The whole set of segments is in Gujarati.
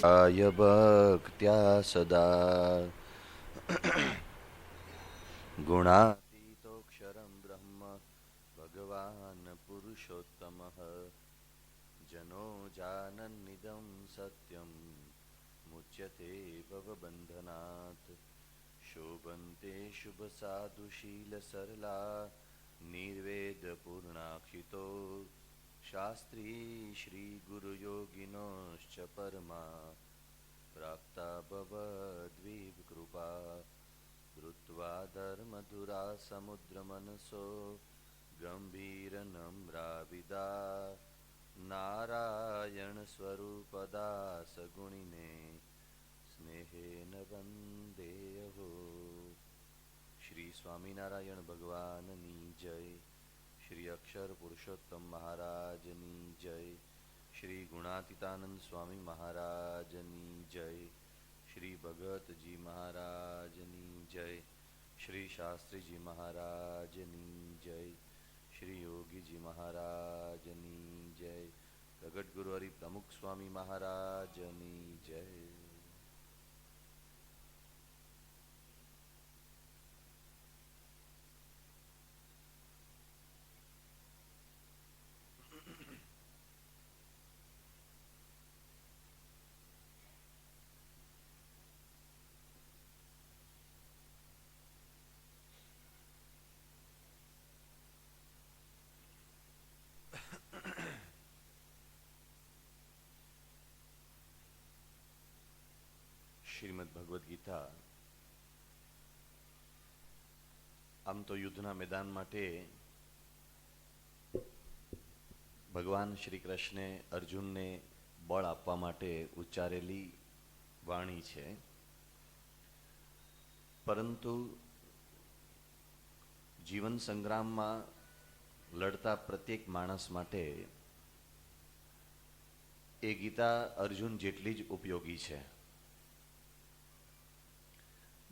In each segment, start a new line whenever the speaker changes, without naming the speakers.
आय भक्त्या सदा गुणातीतोऽक्षरं ब्रह्म भगवान् पुरुषोत्तमः जनो जानन्निदं सत्यं मुच्यते भवबन्धनात् शोभन्ते शुभसाधुशीलसरला निर्वेदपूर्णाक्षितो शास्त्री श्रीगुरुयोगिनोश्च परमा प्राप्ता भवद्विकृपा धृत्वा धर्मधुरा समुद्रमनसो गम्भीरनम्राविदा नारायणस्वरूपदा सगुणिने स्नेहेन वन्देऽहो। श्री स्वामिनारायण भगवाननी जय। श्री अक्षर पुरुषोत्तम महाराजनी जय। श्री गुणातीतानंद स्वामी महाराजनी जय। श्री भगत जी महाराजनी जय। श्री शास्त्री जी महाराजनी जय। श्री योगी जी महाराजनी जय। प्रगट गुरु हरि प्रमुख स्वामी महाराजनी जय। શ્રીમદ ભગવદ્ ગીતા આમ તો યુદ્ધના મેદાન માટે ભગવાન શ્રી કૃષ્ણે અર્જુનને બળ આપવા માટે ઉચ્ચારેલી વાણી છે, પરંતુ જીવન સંગ્રામમાં લડતા પ્રત્યેક માણસ માટે એ ગીતા અર્જુન જેટલી જ ઉપયોગી છે.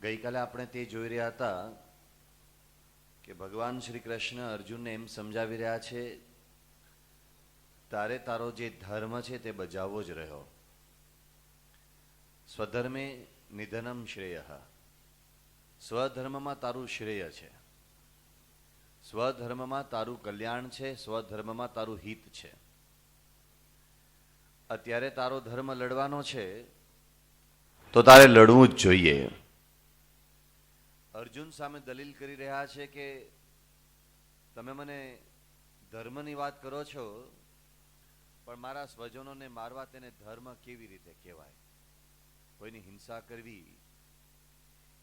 ગઈકાલે આપણે તે જોઈ રહ્યા હતા કે ભગવાન શ્રી કૃષ્ણ અર્જુનને એમ સમજાવી રહ્યા છે, તારે તારો જે ધર્મ છે તે બજાવવો જ રહ્યો. સ્વધર્મે નિધનમ શ્રેય. સ્વધર્મમાં તારું શ્રેય છે, સ્વધર્મમાં તારું કલ્યાણ છે, સ્વધર્મમાં તારું હિત છે. અત્યારે તારો ધર્મ લડવાનો છે તો તારે લડવું જ જોઈએ. અર્જુન સામે દલીલ કરી રહ્યા છે કે તમે મને ધર્મની વાત કરો છો, પણ મારા સ્વજનોને મારવા તેને ધર્મ કેવી રીતે કહેવાય? કોઈની હિંસા કરવી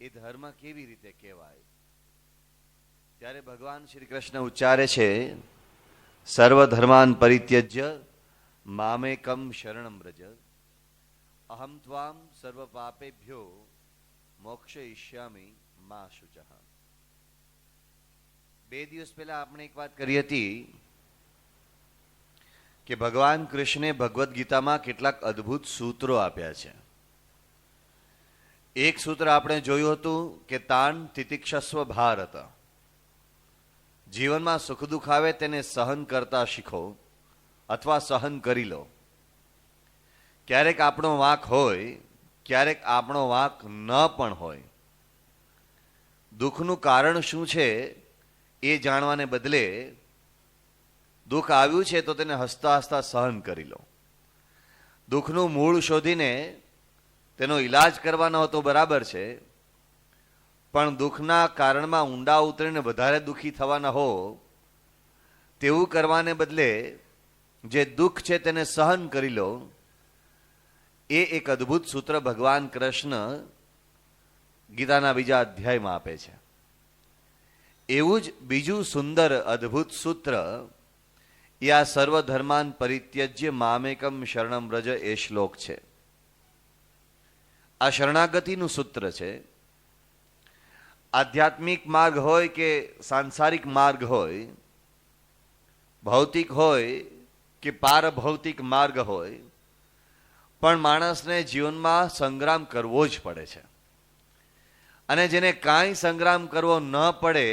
એ ધર્મ કેવી રીતે કહેવાય? ત્યારે ભગવાન શ્રી કૃષ્ણ ઉચ્ચારે છે, સર્વધર્માન પરિત્યજ્ય મામેકમ શરણમ વ્રજ અહમ ત્વામ સર્વ પાપેભ્યો મોક્ષયિષ્યામિ મા શુચઃ. 2 દિવસ પહેલા આપણે એક વાત કરી હતી કે ભગવાન કૃષ્ણે ભગવદ્ ગીતામાં કેટલાક અદ્ભુત સૂત્રો આપ્યા છે. એક સૂત્ર આપણે જોયું હતું કે તાન તિતિક્ષસ્વ ભારત. જીવનમાં સુખ દુઃખ આવે તેને સહન કરતા શીખો અથવા સહન કરી લો. ક્યારેક આપણો વાંક હોય, ક્યારેક આપણો વાંક ન પણ હોય. દુઃખનું કારણ શું છે એ જાણવાને બદલે દુઃખ આવ્યું છે તો તેને હસતા હસતા સહન કરી લો. દુઃખનું મૂળ શોધીને તેનો ઈલાજ કરવાનો હતો બરાબર છે, પણ દુઃખના કારણમાં ઊંડા ઉતરીને વધારે દુઃખી થવાના હો તેવું કરવાને બદલે જે દુઃખ છે તેને સહન કરી લો. એ એક અદ્ભુત સૂત્ર ભગવાન કૃષ્ણ ગીતાના બીજા અધ્યાયમાં આપે છે. એવું જ બીજું સુંદર અદ્ભુત સૂત્ર એ આ સર્વધર્માન પરિત્યજ્ય મામેકમ શરણમ વ્રજ એ શ્લોક છે. આ શરણાગતિનું સૂત્ર છે. આધ્યાત્મિક માર્ગ હોય કે સાંસારિક માર્ગ હોય, ભૌતિક હોય કે પારભૌતિક માર્ગ હોય, પણ માણસને જીવનમાં સંગ્રામ કરવો જ પડે છે. અને જેને કાંઈ સંગ્રામ કરવો ન પડે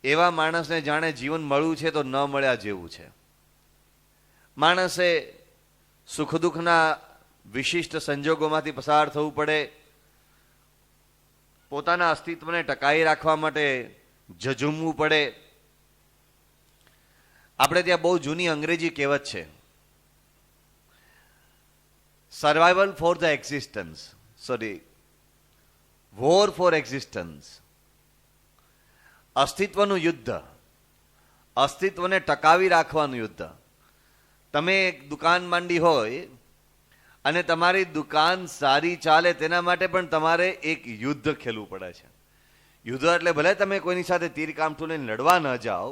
એવા માણસને જાણે જીવન મળ્યું છે તો ન મળ્યા જેવું છે. માણસે સુખ દુઃખના વિશિષ્ટ સંજોગોમાંથી પસાર થવું પડે, પોતાના અસ્તિત્વને ટકાવી રાખવા માટે ઝઝૂમવું પડે. આપણે ત્યાં બહુ જૂની અંગ્રેજી કહેવત છે, survival for the existence, war for existence. અસ્તિત્વનું યુદ્ધ, અસ્તિત્વને ટકાવી રાખવાનું યુદ્ધ. તમે એક દુકાન માંડી હોય અને તમારી દુકાન સારી ચાલે તેના માટે પણ તમારે એક યુદ્ધ ખેલવું પડે છે. યુદ્ધ એટલે ભલે તમે કોઈની સાથે તીર કામઠું લઈને લડવા ન જાઓ,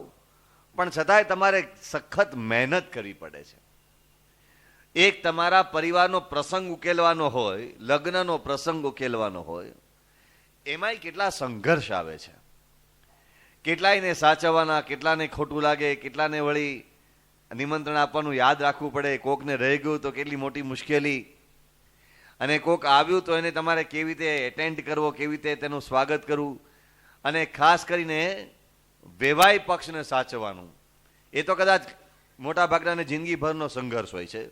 પણ છતાંય તમારે સખત મહેનત કરવી પડે છે. એક તમારા પરિવારનો પ્રસંગ ઉકેલવાનો હોય, લગ્નનો પ્રસંગ ઉકેલવાનો હોય, એમાંય કેટલા સંઘર્ષ આવે છે. કેટલાયને સાચવવાના, કેટલાને ખોટું લાગે, કેટલાને વળી નિમંત્રણ આપવાનું યાદ રાખવું પડે, કોકને રહી ગયું તો કેટલી મોટી મુશ્કેલી, અને કોક આવ્યું તો એને તમારે કેવી રીતે એટેન્ડ કરવો, કેવી રીતે તેનું સ્વાગત કરવું, અને ખાસ કરીને વેવાઈ પક્ષને સાચવવાનું. એ તો કદાચ મોટા ભાગનાને જિંદગીભરનો સંઘર્ષ હોય છે,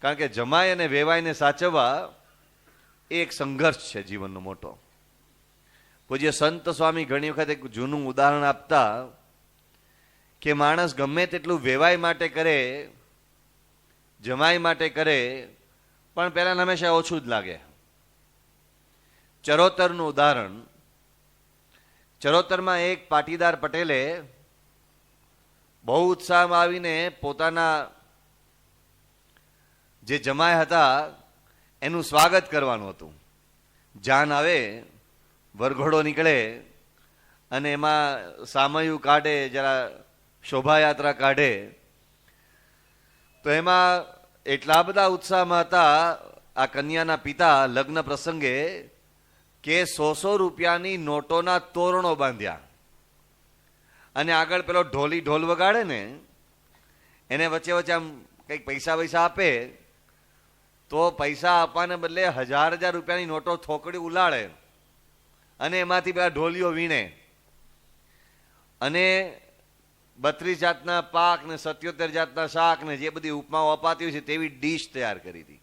કારણ કે જમાઈ અને વેવાઈને સાચવવા એ એક સંઘર્ષ છે જીવનનો મોટો. પૂજ્ય સંત સ્વામી ઘણી વખત એક જૂનું ઉદાહરણ આપતા કે માણસ ગમે તેટલું વેવાઈ માટે કરે, જમાઈ માટે કરે, પણ પહેલા હંમેશા ઓછું જ લાગે. ચરોતરનું ઉદાહરણ. ચરોતરમાં એક પાટીદાર પટેલે બહુ ઉત્સાહમાં આવીને પોતાના જે જમાઈ હતા એનું સ્વાગત કરવાનું હતું. જાન આવે, વરઘોડો નીકળે અને એમાં સામયું કાઢે, જરા શોભાયાત્રા કાઢે, તો એમાં એટલા બધા ઉત્સાહમાં હતા આ કન્યાના પિતા લગ્ન પ્રસંગે કે 100 રૂપિયાની નોટોના તોરણો બાંધ્યા, અને આગળ પેલો ઢોલી ઢોલ વગાડે ને એને વચ્ચે વચ્ચે આમ કંઈક પૈસા આપે, તો પૈસા આપવાને બદલે 1000 રૂપિયાની નોટો થોકડી ઉલાળે અને એમાંથી બધા ઢોલીઓ વીણે, અને 32 જાતના પાક ને 77 જાતના શાક ને જે બધી ઉપમાઓ અપાતી હોય છે તેવી ડીશ તૈયાર કરી હતી.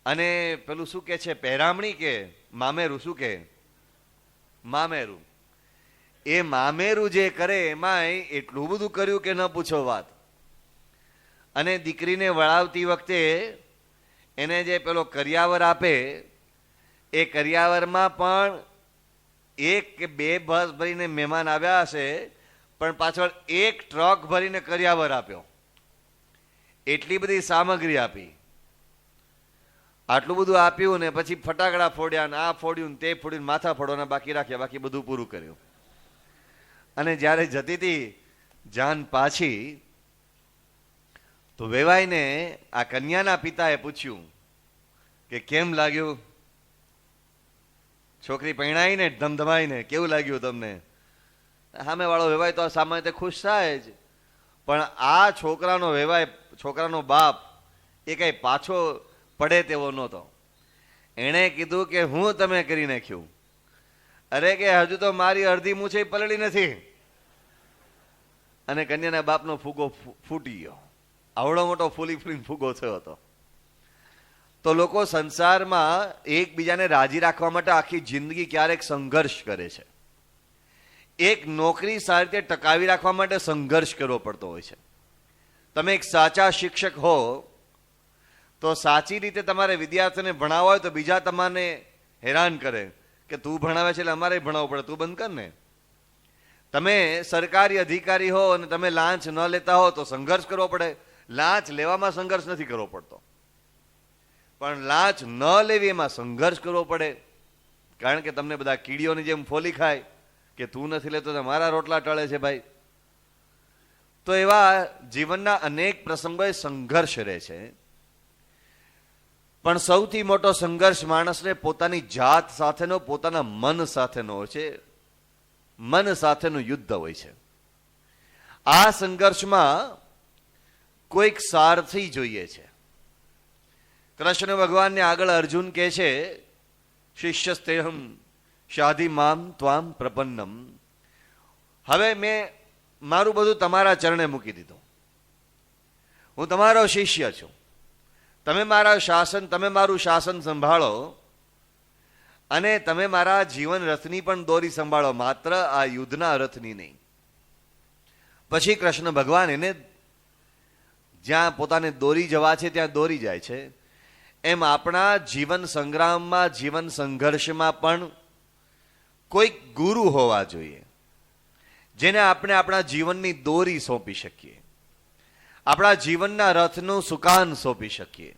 અને પેલું શું કે છે, પહેરામણી કે મામેરું, શું કે મામેરું, એ મામેરું જે કરે એમાંય એટલું બધું કર્યું કે ન પૂછો વાત. અને દીકરીને વળાવતી વખતે એને જે પેલો કરિયાવર આપે, એ કરિયાવરમાં પણ 1 કે 2 બસ ભરીને મહેમાન આવ્યા હશે, પણ પાછળ 1 ટ્રક ભરીને કરિયાવર આપ્યો. એટલી બધી સામગ્રી આપી, આટલું બધું આપ્યું, ને પછી ફટાકડા ફોડ્યા, ને આ ફોડ્યું, તે ફોડ્યું, માથા ફોડવાના બાકી રાખ્યા, બાકી બધું પૂરું કર્યું. અને જ્યારે જતી હતી જાન પાછી, તો વેવાઈને આ કન્યાના પિતાએ પૂછ્યું કે કેમ લાગ્યું, છોકરી પરણાઈને ધમધમાઈને કેવું લાગ્યું તમને? સામે વાળો વેવાય તો સામાન્ય રીતે ખુશ થાય જ, પણ આ છોકરાનો વેવાય, છોકરાનો બાપ, એ કઈ પાછો પડે તેવો નહોતો. એણે કીધું કે હું તમે કરી નાખ્યું. અરે કે હજુ તો મારી અડધી મૂછે પલળી નથી. અને કન્યાના બાપનો ફૂગો ફૂટી ગયો. આવડો મોટો ફૂલીને ફૂગો થયો હતો. તો લોકો સંસારમાં એકબીજાને રાજી રાખવા માટે આખી જિંદગી ક્યારેક સંઘર્ષ કરે છે. એક નોકરી સારી રીતે ટકાવી રાખવા માટે સંઘર્ષ કરવો પડતો હોય છે. તમે એક સાચા શિક્ષક હો તો સાચી રીતે તમારે વિદ્યાર્થીને ભણાવવા હોય તો બીજા તમને હેરાન કરે કે તું ભણાવે છે એટલે અમારે ભણાવવું પડે, તું બંધ કર ને. તમે સરકારી અધિકારી હો અને તમે લાંચ ન લેતા હો તો સંઘર્ષ કરવો પડે. લાંચ લેવામાં સંઘર્ષ નથી કરવો પડતો, પણ લાંચ ન લેવી એમાં સંઘર્ષ કરવો પડે. કારણ કે તમને બધા કીડીઓની જેમ ફોલી ખાય કે તું નથી લેતો તો મારા રોટલા ટળે છે ભાઈ. તો એવા જીવનના અનેક પ્રસંગોએ સંઘર્ષ રહે છે. પણ સૌથી મોટો સંઘર્ષ માણસને પોતાની જાત સાથેનો, પોતાના મન સાથેનો હોય છે. મન સાથેનું યુદ્ધ હોય છે. આ સંઘર્ષમાં કોઈક સારથી જોઈએ છે. કૃષ્ણ ભગવાનને આગળ અર્જુન કહે છે, શિષ્યસ્તેહમ શાધિ મામ ત્વામ પ્રપન્નમ. હવે મેં મારું બધું તમારા ચરણે મૂકી દીધું. હું તમારો શિષ્ય છું. તમે મારા શાસન, તમે મારું શાસન સંભાળો અને તમે મારા જીવન રથની પણ દોરી સંભાળો, માત્ર આ યુદ્ધના રથની નહીં. પછી કૃષ્ણ ભગવાન એને જ્યાં પોતાને દોરી જવા છે ત્યાં દોરી જાય છે. એમ આપણા જીવન સંગ્રામમાં, જીવન સંઘર્ષમાં પણ કોઈક ગુરુ હોવા જોઈએ, જેને આપણે આપણા જીવનની દોરી સોંપી શકીએ, આપણા જીવનના રથનું સુકાન સોંપી શકીએ.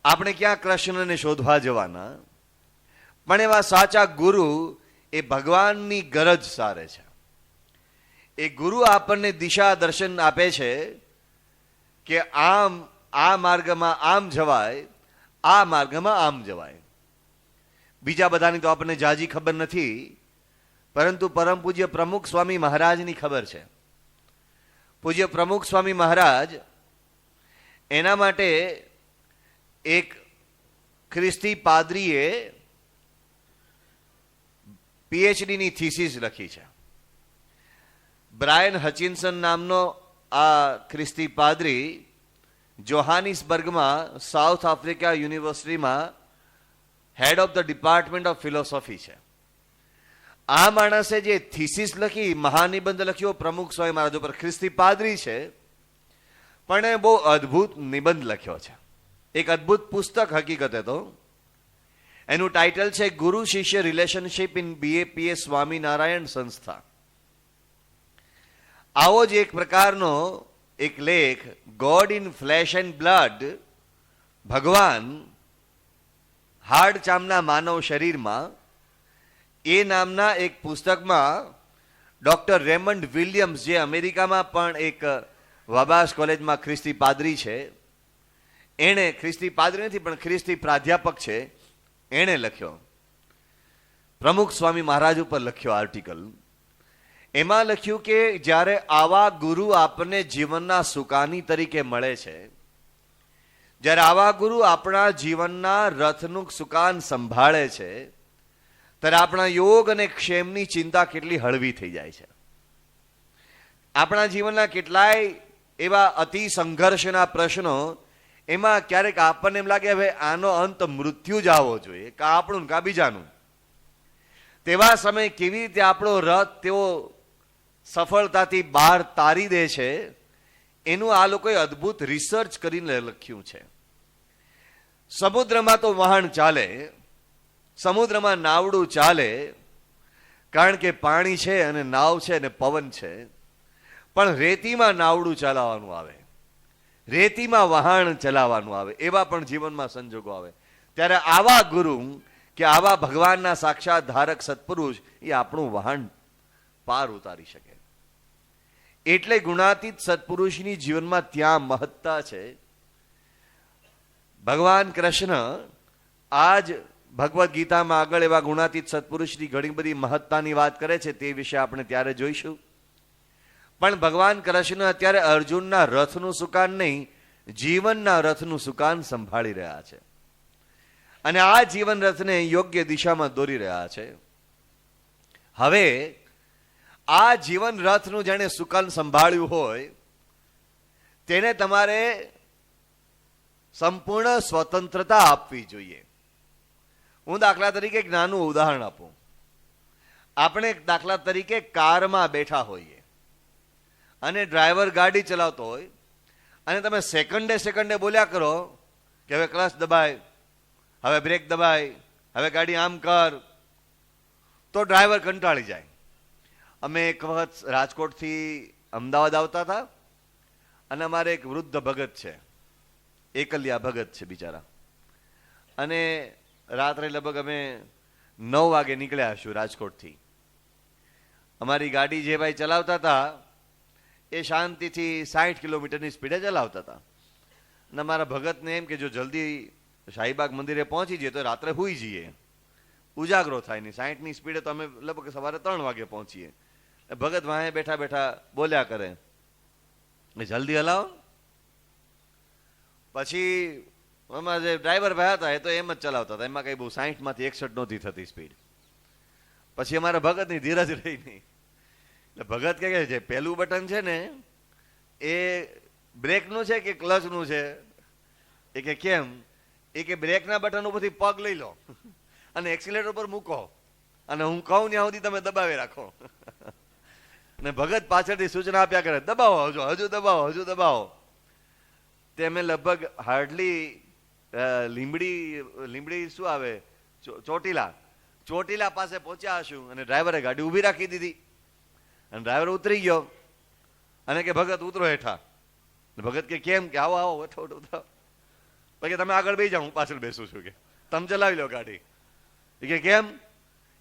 આપણે ક્યાં કૃષ્ણને શોધવા જવાના, પણ એવા સાચા ગુરુ એ ભગવાનની ગરજ સારે છે. એ ગુરુ આપણને દિશા દર્શન આપે છે કે આમ આ માર્ગમાં આમ જવાય, આ માર્ગમાં આમ જવાય. બીજા બધાની તો આપણને જાજી ખબર નથી, પરંતુ પરમ પૂજ્ય પ્રમુખ સ્વામી મહારાજની ખબર છે. પૂજ્ય પ્રમુખ સ્વામી મહારાજ એના માટે એક ખ્રિસ્તી પાદરીએ પીએચડીની થીસીસ લખી છે. બ્રાયન હચિન્સન નામનો આ ખ્રિસ્તી પાદરી જોહાનિસબર્ગમાં સાઉથ આફ્રિકા યુનિવર્સિટીમાં head of the department of philosophy છે. આ માણસે જે થીસીસ લખી, મહાનિબંધ લખ્યો પ્રમુખ સ્વામી મહારાજ ઉપર, ખ્રિસ્તી પાદરી છે પણ એ બહુ અદ્ભુત નિબંધ લખ્યો છે. એક અદ્ભુત પુસ્તક હકીકતે તો. એનું ટાઇટલ છે ગુરુ શિષ્ય રિલેશનશિપ ઇન BAPS સ્વામિનારાયણ સંસ્થા. આવો જ એક પ્રકારનો એક લેખ God in flash and blood, ભગવાન હાડ ચામના માનવ શરીરમાં, એ નામના એક પુસ્તકમાં ડોક્ટર રેમન્ડ વિલિયમ્સ, જે અમેરિકામાં પણ એક વાબાસ કોલેજમાં ખ્રિસ્તી પાદરી છે, એણે, ખ્રિસ્તી પાદરી નથી પણ ખ્રિસ્તી પ્રાધ્યાપક છે, એણે લખ્યો, પ્રમુખ સ્વામી મહારાજ ઉપર લખ્યો આર્ટિકલ. એમાં લખ્યું કે જ્યારે આવા ગુરુ આપણને જીવનના સુકાની તરીકે મળે છે, જ્યારે આવા ગુરુ આપણા જીવનના રથનું સુકાન સંભાળે છે, ત્યારે આપણા યોગ અને ક્ષેમની ચિંતા કેટલી હળવી થઈ જાય છે. આપણા જીવનના કેટલાય એવા અતિ સંઘર્ષના પ્રશ્નો, એમાં ક્યારેક આપણને એમ લાગે હવે આનો અંત મૃત્યુ જ આવવો જોઈએ, કા આપણું કા બીજાનું. તેવા સમયે કેવી રીતે આપણો રથ તેઓ સફળતાથી બહાર તારી દે છે, એનું આ લોકોએ અદ્ભુત રિસર્ચ કરીને લખ્યું છે. સમુદ્રમાં તો વહાણ ચાલે, સમુદ્રમાં નાવડું ચાલે, કારણ કે પાણી છે અને નાવ છે અને પવન છે, પણ રેતીમાં નાવડું ચલાવવાનું આવે, રેતીમાં વહાણ ચલાવવાનું આવે, એવા પણ જીવનમાં સંજોગો આવે. ત્યારે આવા ગુરુ કે આવા ભગવાનના સાક્ષાત ધારક સત્પુરુષ એ આપણું વહાણ પાર ઉતારી શકે. એટલે ગુણાતીત સત્પુરુષની જીવનમાં ત્યાં મહત્તા છે. ભગવાન કૃષ્ણ આજ ભગવદ્ ગીતામાં આગળ એવા ગુણાતીત સત્પુરુષની ઘણી બધી મહત્તાની વાત કરે છે, તે વિશે આપણે ત્યારે જોઈશું. પણ ભગવાન કૃષ્ણ અત્યારે અર્જુનના રથનું સુકાન નહીં, જીવનના રથનું સુકાન સંભાળી રહ્યા છે અને આ જીવન રથને યોગ્ય દિશામાં દોરી રહ્યા છે. હવે આ જીવન રથનું જેણે સુકાન સંભાળ્યું હોય તેને તમારે સંપૂર્ણ સ્વતંત્રતા આપવી જોઈએ. હું દાખલા તરીકે એક નાનું ઉદાહરણ આપું. આપણે દાખલા તરીકે કારમાં બેઠા હોઈએ અને ડ્રાઈવર ગાડી ચલાવતો હોય અને તમે સેકન્ડે સેકન્ડે બોલ્યા કરો કે હવે ક્લચ દબાય, હવે બ્રેક દબાય, હવે ગાડી આમ કર, તો ડ્રાઈવર કંટાળી જાય. અમે એક વખત રાજકોટથી અમદાવાદ આવતા હતા અને અમારે એક વૃદ્ધ ભગત છે, એકલિયા ભગત છે બિચારા, અને રાત્રે લગભગ અમે 9 વાગે નીકળ્યા હશું રાજકોટથી. અમારી ગાડી જે ભાઈ ચલાવતા હતા એ શાંતિથી 60 કિલોમીટરની સ્પીડે ચલાવતા હતા અને મારા ભગતને એમ કે જો જલ્દી શાહીબાગ મંદિરે પહોંચી જઈએ તો રાત્રે સૂઈ જઈએ, ઉજાગરો થાય નહીં. 60ની સ્પીડે તો અમે લગભગ સવારે 3 વાગે પહોંચીએ. ભગત વાહે બેઠા બેઠા બોલ્યા કરે, જલ્દી હલાવો. પછી એમાં જે ડ્રાઈવર ભાઈ હતા એ તો એમ જ ચલાવતા હતા, એમાં કઈ બહુ 60માંથી 61 નહોતી થતી સ્પીડ. પછી અમારા ભગતની ધીરજ રહી નહીં, એટલે ભગત કહે છે પેલું બટન છે ને એ બ્રેકનું છે કે ક્લચનું છે? એ કે કેમ? એ કે બ્રેકના બટન ઉપરથી પગ લઈ લો અને એક્સિલેટર પર મૂકો અને હું કહું ત્યાં સુધી તમે દબાવી રાખો. ને ભગત પાછળથી સૂચના આપ્યા કરે, દબાવો, હજુ દબાવો, હજુ દબાવો. તે અમે લગભગ હાર્ડલી લીમડી શું આવે, ચોટીલા પાસે પહોંચ્યા હશું અને ડ્રાઈવરે ગાડી ઊભી રાખી દીધી અને ડ્રાઈવર ઉતરી ગયો અને કે ભગત ઉતરો હેઠા. ભગત કે કેમ? કે આવો આવો ઉતરો. પછી તમે આગળ બેસી જાઓ, હું પાછળ બેસું છું, કે તમે ચલાવી લો ગાડી. એ કે કેમ?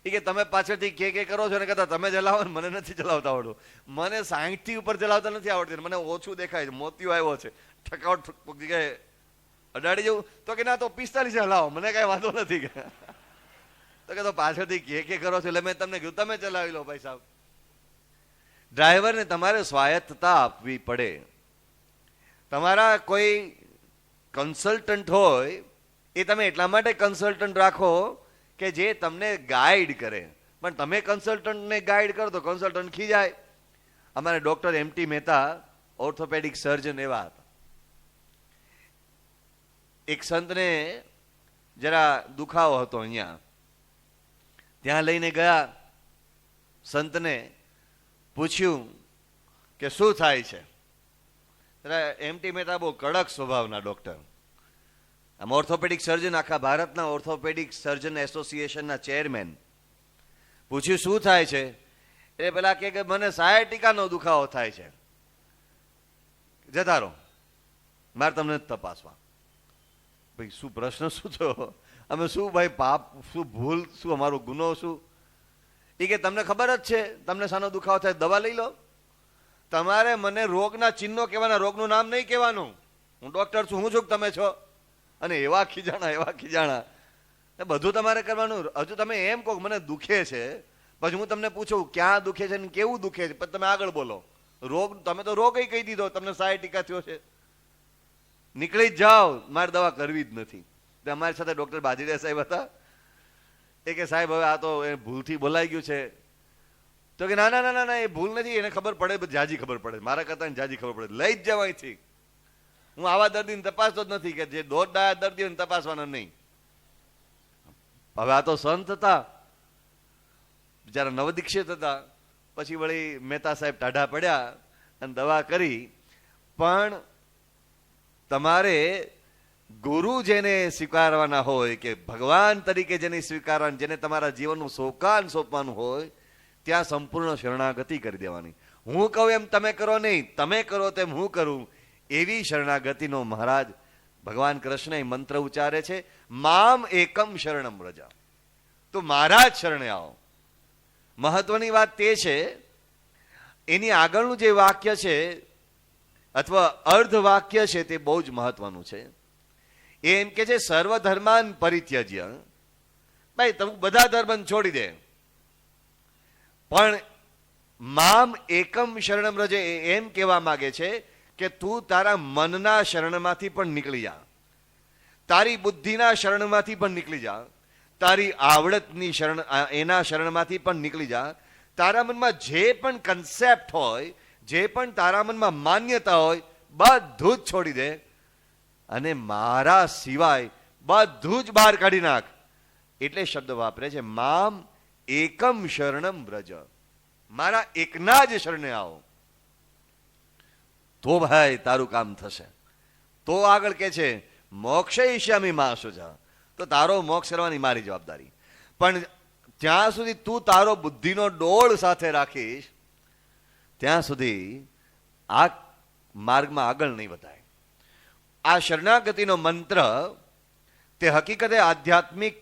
એ કે તમે પાછળથી કે કરો છો ને કહેતા તમે ચલાવો ને મને નથી ચલાવતા આવડતું. મને 60 થી ઉપર ચલાવતા નથી આવડતી, મને ઓછું દેખાય છે, મોતિયો આવ્યો છે, ઠકાવટ જગ્યાએ અડાડી જવું. તો કે ના તો 45 હલાવો, મને કઈ વાંધો નથી. તો કે તો પાછળથી કે કરો છો એટલે મેં તમને કીધું તમે ચલાવી લો ભાઈ સાહેબ. ડ્રાઈવરને તમારે સ્વાયત્તતા આપવી પડે. તમારા કોઈ કન્સલ્ટન્ટ હોય એ તમે એટલા માટે કન્સલ્ટન્ટ રાખો કે જે તમને ગાઈડ કરે. પણ તમે કન્સલ્ટન્ટને ગાઈડ કરો તો કન્સલ્ટન્ટ ખીજાય. અમારે ડોક્ટર એમટી મહેતા ઓર્થોપેડિક સર્જન એવા હતા. એક સંતને જરા દુખાવો હતો અહીંયા, ત્યાં લઈને ગયા. સંતને પૂછ્યું કે શું થાય છે? એમટી મહેતા બહુ કડક સ્વભાવના ડોક્ટર, આમ ઓર્થોપેડિક સર્જન, આખા ભારતના ઓર્થોપેડિક સર્જન એસોસિએશનના ચેરમેન. પૂછ્યું શું થાય છે? એ પેલા કે મને સાયટિકાનો દુખાવો થાય છે. જતા રહો, મારે તમને તપાસવા. ભાઈ શું પ્રશ્ન શું થયો? અમે શું ભાઈ પાપ, શું ભૂલ, શું અમારો ગુનો શું? એ કે તમને ખબર જ છે તમને શાનો દુખાવો થાય, દવા લઈ લો. તમારે મને રોગના ચિહ્નો કહેવાના, રોગનું નામ નહીં કહેવાનું. હું ડોક્ટર છું, હું છું તમે છો. અને એવા ખીજાણા બધું તમારે કરવાનું. હજુ તમે એમ કહો મને દુખે છે, પછી હું તમને પૂછું ક્યાં દુખે છે ને કેવું દુખે છે, પછી તમે આગળ બોલો. રોગ તમે તો રોગ કહી દીધો, તમને સાયટિકા થયો છે, નીકળી જ જાઓ, મારે દવા કરવી જ નથી. અમારી સાથે ડોક્ટર બાજીડા સાહેબ હતા. એ કે સાહેબ હવે આ તો એ ભૂલથી બોલાઈ ગયું છે. તો કે ના ના ના ના, એ ભૂલ નથી, એને ખબર પડે, જાજી ખબર પડે, મારા કરતા જાજી ખબર પડે, લઈ જ જવાય છે. હું આવા દર્દીને તપાસતો જ નથી કે જે દોઢ ડાયા દર્દીઓને તપાસવાના નહીં. હવે આ તો સંત હતા, બિચારા નવદીક્ષિત હતા. પછી વળી મહેતા સાહેબ ટાઢા પડ્યા અને દવા કરી. પણ તમારે ગુરુ જેને સ્વીકારવાના હોય, કે ભગવાન તરીકે જેને સ્વીકારવાનું, જેને તમારા જીવનનું સોપાન સોંપવાનું હોય, ત્યાં સંપૂર્ણ શરણાગતિ કરી દેવાની. હું કહું એમ તમે કરો નહીં, તમે કરો તેમ હું કરું, એવી શરણાગતિનો મહારાજ ભગવાન કૃષ્ણ મંત્ર ઉચ્ચારે છે. મામ એકમ શરણમ વ્રજ, તો મારા જ શરણે આવો. મહત્વની વાત તે છે, એની આગળનું જે વાક્ય છે અથવા અર્ધ વાક્ય છે તે બહુ જ મહત્વનું છે. એમ કે છે સર્વધર્માન પરિત્યજ્ય. ભાઈ તમે બધા ધર્મ છોડી દે, પણ મામ એકમ શરણમ વ્રજ એમ કહેવા માંગે છે કે તું તારા મનના શરણમાંથી પણ નીકળી જા, તારી બુદ્ધિના શરણમાંથી પણ નીકળી જા, તારી આવડતની શરણ એના શરણમાંથી પણ નીકળી જા. તારા મનમાં જે પણ કન્સેપ્ટ હોય, જે પણ તારા મનમાં માન્યતા હોય, બધું જ છોડી દે અને મારા સિવાય બધું જ બહાર કાઢી નાખ. એટલે શબ્દ વાપરે છે મામ એકમ શરણમ વ્રજ, મારા એકના જ શરણે આવો, તો ભાઈ તારું કામ થશે. તો આગળ કે છે મોક્ષયિષ્યામિ મા શુચઃ, તો તારો મોક્ષ કરવાની મારી જવાબદારી. પણ જ્યાં સુધી તું તારો બુદ્ધિનો ડોળ સાથે રાખીશ, ત્યાં સુધી આ માર્ગમાં આગળ નહીં વધાય. આ શરણાગતિનો મંત્ર તે હકીકતે આધ્યાત્મિક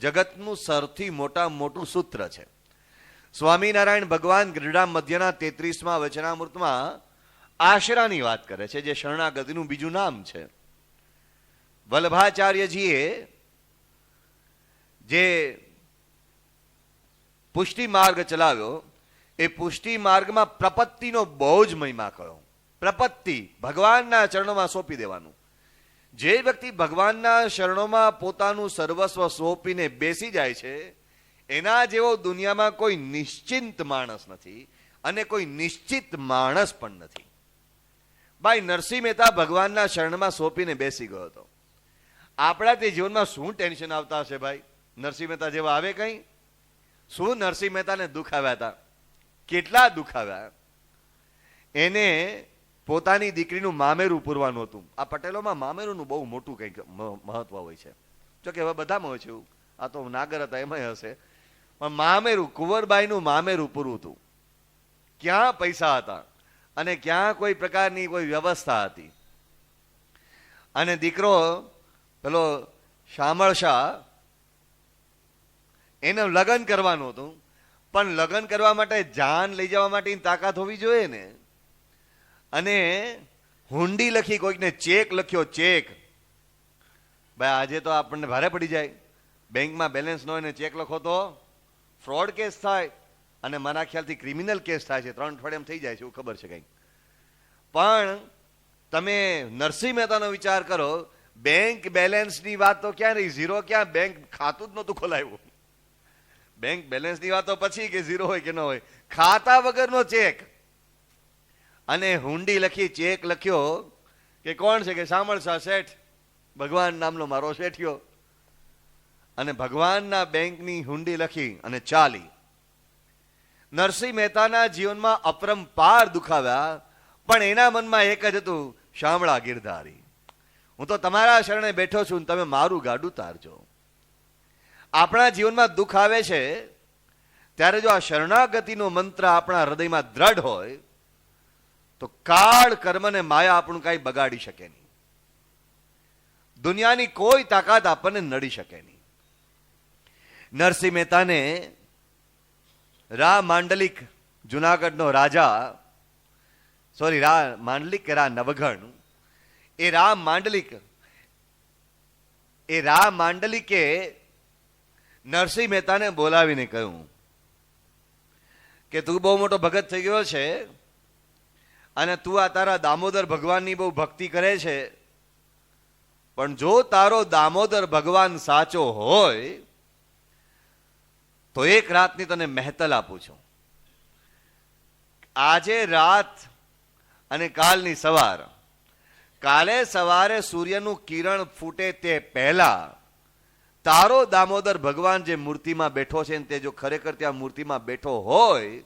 જગતનું સૌથી મોટું સૂત્ર છે. સ્વામિનારાયણ ભગવાન ગઢડા મધ્યના 33મા વચનામૃતમાં આશરાની વાત કરે છે, જે શરણાગતિનું બીજું નામ છે. વલ્લભાચાર્યજીએ જે પુષ્ટિ માર્ગ ચલાવ્યો, એ પુષ્ટિ માર્ગમાં પ્રપત્તિનો બહુ જ મહિમા કયો. પ્રપત્તિ ભગવાનના ચરણોમાં સોંપી દેવાનું. જે વ્યક્તિ ભગવાનના શરણોમાં પોતાનું સર્વસ્વ સોંપીને બેસી જાય છે, એના જેવો દુનિયામાં કોઈ નિશ્ચિંત માણસ નથી અને કોઈ નિશ્ચિત માણસ પણ નથી. ભાઈ નરસિંહ મહેતા ભગવાનના શરણમાં સોંપીને બેસી ગયો હતો આપણા તે જીવનમાં શું ટેન્શન આવતા હશે ભાઈ? નરસિંહ મહેતા જેવા આવે કઈ? શું નરસિંહ મહેતાને દુઃખ આવ્યા હતા? કેટલા દુઃખ આવ્યા? એને પોતાની દીકરીનું મામેરું પૂરવાનું હતું. આ પટેલોમાં મામેરુંનું બહુ મોટું કંઈક મહત્વ હોય છે. જો કે હવે બધામાં હોય છે એવું. આ તો નાગર હતા એમાંય હશે. પણ મામેરું, કુંવરબાઈનું મામેરું પૂરું હતું. ક્યાં પૈસા હતા અને ક્યાં કોઈ પ્રકારની કોઈ વ્યવસ્થા હતી. અને દીકરો પેલો શામળ શાહ, એને લગ્ન કરવાનું હતું, પણ લગ્ન કરવા માટે જાન લઈ જવા માટેની તાકાત હોવી જોઈએ ને. અને હુંડી લખી, કોઈકને ચેક લખ્યો, ચેક. ભાઈ આજે તો આપણને ભારે પડી જાય. બેંકમાં બેલેન્સ ન હોય ને ચેક લખો તો ફ્રોડ કેસ થાય, અને મારા ખ્યાલથી ક્રિમિનલ કેસ થાય છે. 3 અઠવાડિયામાં થઈ જાય છે એવું ખબર છે કંઈક. પણ તમે નરસિંહ મહેતાનો વિચાર કરો, બેંક બેલેન્સની વાત તો ક્યાં રહી? ઝીરો ક્યાં? બેંક ખાતું જ નહોતું ખોલાવ્યું. બેંક બેલેન્સની વાત તો પછી કે ઝીરો હોય કે ન હોય, ખાતા વગરનો ચેક. અને હુંડી લખી, ચેક લખ્યો કે કોણ છે? કે શામળ શાહ શેઠ, ભગવાન નામનો મારો શેઠિયો. અને ભગવાનના બેંકની હુંડી લખી અને ચાલી. નરસિંહ મહેતાના જીવનમાં અપરંપાર દુખાવ્યા, પણ એના મનમાં એક જ હતું, શામળા ગિરધારી, હું તો તમારા શરણે બેઠો છું, તમે મારું ગાડું તારજો. આપણા જીવનમાં દુઃખ આવે છે ત્યારે જો આ શરણાગતિનો મંત્ર આપણા હૃદયમાં દ્રઢ હોય તો કાળ કર્મ ને માયા આપણું કાંઈ બગાડી શકે નહીં. દુનિયાની કોઈ તાકાત આપણને નડી શકે નહીં. નરસિંહ મહેતાને રા માંડલિક, જુનાગઢનો રાજા, સોરી રા માંડલિક કે રા નવઘણ, એ રા માંડલિકે નરસિંહ મહેતાને બોલાવીને કહ્યું કે તું બહુ મોટો ભગત થઈ ગયો છે અને તું આ તારા દામોદર ભગવાનની બહુ ભક્તિ કરે છે, પણ જો તારો દામોદર ભગવાન સાચો હોય તો એક રાતની તને મહેતલ આપું છું. આજે રાત અને કાલની સવાર, કાલે સવારે સૂર્યનું કિરણ ફૂટે તે પહેલા તારો દામોદર ભગવાન જે મૂર્તિમાં બેઠો છે તે જો ખરેખર ત્યાં મૂર્તિમાં બેઠો હોય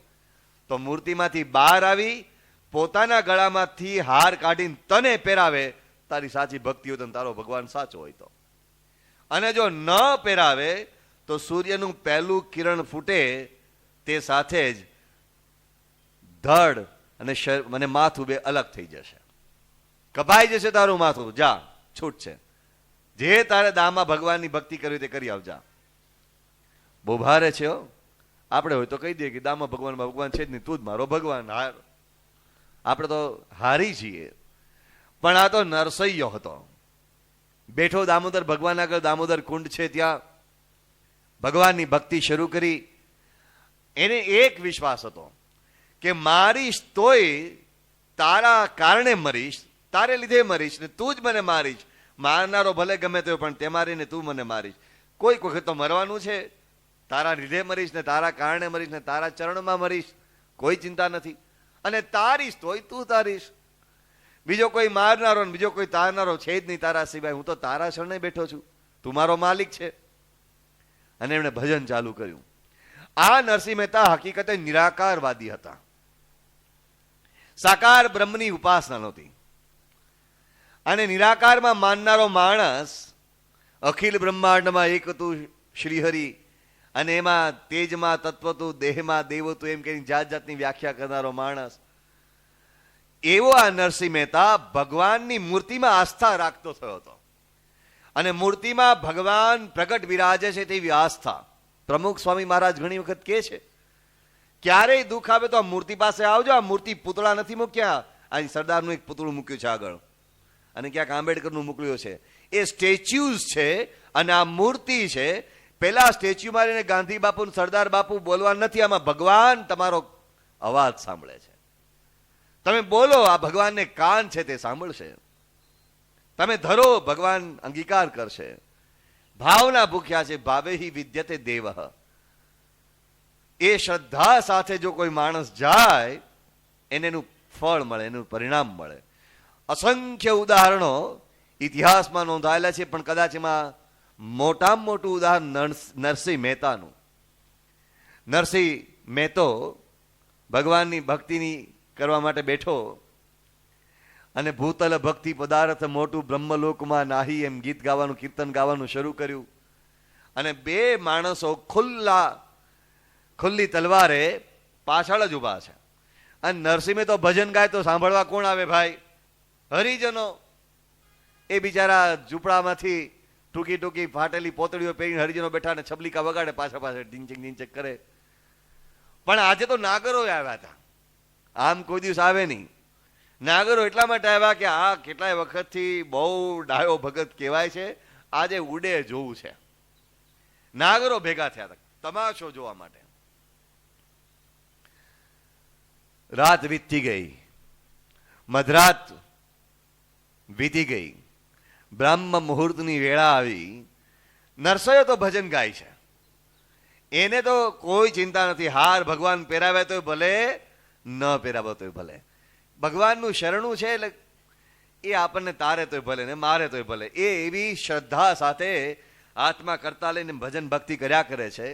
તો મૂર્તિમાંથી બહાર આવી પોતાના ગળામાંથી હાર કાઢીને તને પહેરાવે, તારી સાચી ભક્તિ હોય તો તારો ભગવાન સાચો હોય તો. અને જો ન પહેરાવે તો સૂર્યનું પહેલું કિરણ ફૂટે તે સાથે જ ધડ અને માથું બે અલગ થઈ જશે, કપાઈ જશે તારું માથું. જા, છૂટ છે. જે તારે દામા ભગવાનની ભક્તિ કરવી તે કરી આવજા. બહુ ભારે છે. આપણે હોય તો કહી દઈએ કે દામા ભગવાન છે જ નહીં, તું જ મારો ભગવાન. હાર, આપણે તો હારી છીએ. પણ આ તો નરસૈયો હતો, બેઠો દામોદર ભગવાન આગળ. દામોદર કુંડ છે, ત્યાં ભગવાનની ભક્તિ શરૂ કરી. એને એક વિશ્વાસ હતો કે મારીશ તોય તારા કારણે મરીશ, તારે લીધે મરીશ ને તું જ મને મારીશ. મારનારો ભલે ગમે તે પણ તે મારીને તું મને મારીશ. કોઈક વખત તો મરવાનું છે, તારા લીધે મરીશ ને તારા કારણે મરીશ ને તારા ચરણમાં મરીશ, કોઈ ચિંતા નથી. અને તારીશ તોય તું તારીશ. બીજો કોઈ મારનારો ને બીજો કોઈ તારનારો છે જ નહીં તારા સિવાય. હું તો તારા શરણે બેઠો છું, તું મારો માલિક છે. અને એમણે ભજન ચાલુ કર્યું. આ નરસિંહ મહેતા હકીકતે નિરાકારવાદી હતા. સાકાર બ્રહ્મની ઉપાસના નહોતી. અને નિરાકારમાં માનનારો માણસ, અખિલ બ્રહ્માંડમાં એક હતું શ્રીહરિ, અને એમાં તેજમાં તત્વ તું, દેહમાં દેવ તું, એમ કઈ જાત જાતની વ્યાખ્યા કરનારો માણસ. એવો આ નરસિંહ મહેતા ભગવાનની મૂર્તિમાં આસ્થા રાખતો થયો હતો. અને મૂર્તિમાં ભગવાન પ્રગટ વિરાજે છે તેવી આસ્થા. પ્રમુખ સ્વામી મહારાજ ઘણી વખત કહે છે, ક્યારેય દુઃખ આવે તો આ મૂર્તિ પાસે આવજો. આ મૂર્તિ પુતળા નથી મૂક્યા, આ સરદારનું એક પુતળું મૂક્યું છે આગળ, અને ક્યાંક આંબેડકરનું મોકલ્યું છે. એ સ્ટેચ્યુઝ છે અને આ મૂર્તિ છે. પેલા સ્ટેચ્યુ મારીને ગાંધી બાપુ, સરદાર બાપુ બોલવા નથી. આમાં ભગવાન તમારો અવાજ સાંભળે છે. તમે બોલો, આ ભગવાનને કાન છે, તે સાંભળશે. તમે ધરો, ભગવાન અંગીકાર કરશે. ભાવના ભૂખ્યા છે, ભાવેહી વિદ્યતે દેવ. એ શ્રદ્ધા સાથે જો કોઈ માણસ જાય એને એનું ફળ મળે, એનું પરિણામ મળે. અસંખ્ય ઉદાહરણો ઇતિહાસમાં નોંધાયેલા છે, પણ કદાચ એમાં મોટામાં મોટું ઉદાહરણ નરસિંહ મહેતાનું. નરસિંહ મહેતો ભગવાનની ભક્તિની કરવા માટે બેઠો અને ભૂતલ ભક્તિ પદાર્થ મોટું બ્રહ્મલોકમાં નાહી એમ ગીત ગાવાનું, કીર્તન ગાવાનું શરૂ કર્યું. અને બે માણસો ખુલ્લી તલવારે પાછળ જ ઉભા છે. અને નરસિંહ તો ભજન ગાય તો સાંભળવા કોણ આવે ભાઈ? હરિજનો. એ બિચારા ઝૂંપડામાંથી ટૂંકી ટૂંકી ફાટેલી પોતળીઓ પહેરીને હરિજનો બેઠા ને છબલીકા વગાડે, પાછા પાછળ ઢીંચક ઢીંચક કરે. પણ આજે તો નાગરો આવ્યા હતા. આમ કોઈ દિવસ આવે નહીં. નાગરો એટલા માટે આવ્યા કે આ કેટલાય વખતથી બહુ ડાયો ભગત કહેવાય છે, આજે ઉડે જોવું છે. નાગરો ભેગા થયા હતા તમાશો જોવા માટે. રાત વીતતી ગઈ, મધરાત વીતી ગઈ, બ્રહ્મ મુહૂર્તની વેળા આવી. નરસૈયો તો ભજન ગાય છે, એને તો કોઈ ચિંતા નથી. હાર ભગવાન પહેરાવે તો ભલે, ન પહેરાવે તો ભલે. ભગવાનનું શરણું છે એટલે એ આપણને તારે તોય ભલે ને મારે તોય ભલે. એ એવી શ્રદ્ધા સાથે હાથમાં કરતા લઈને ભજન ભક્તિ કર્યા કરે છે.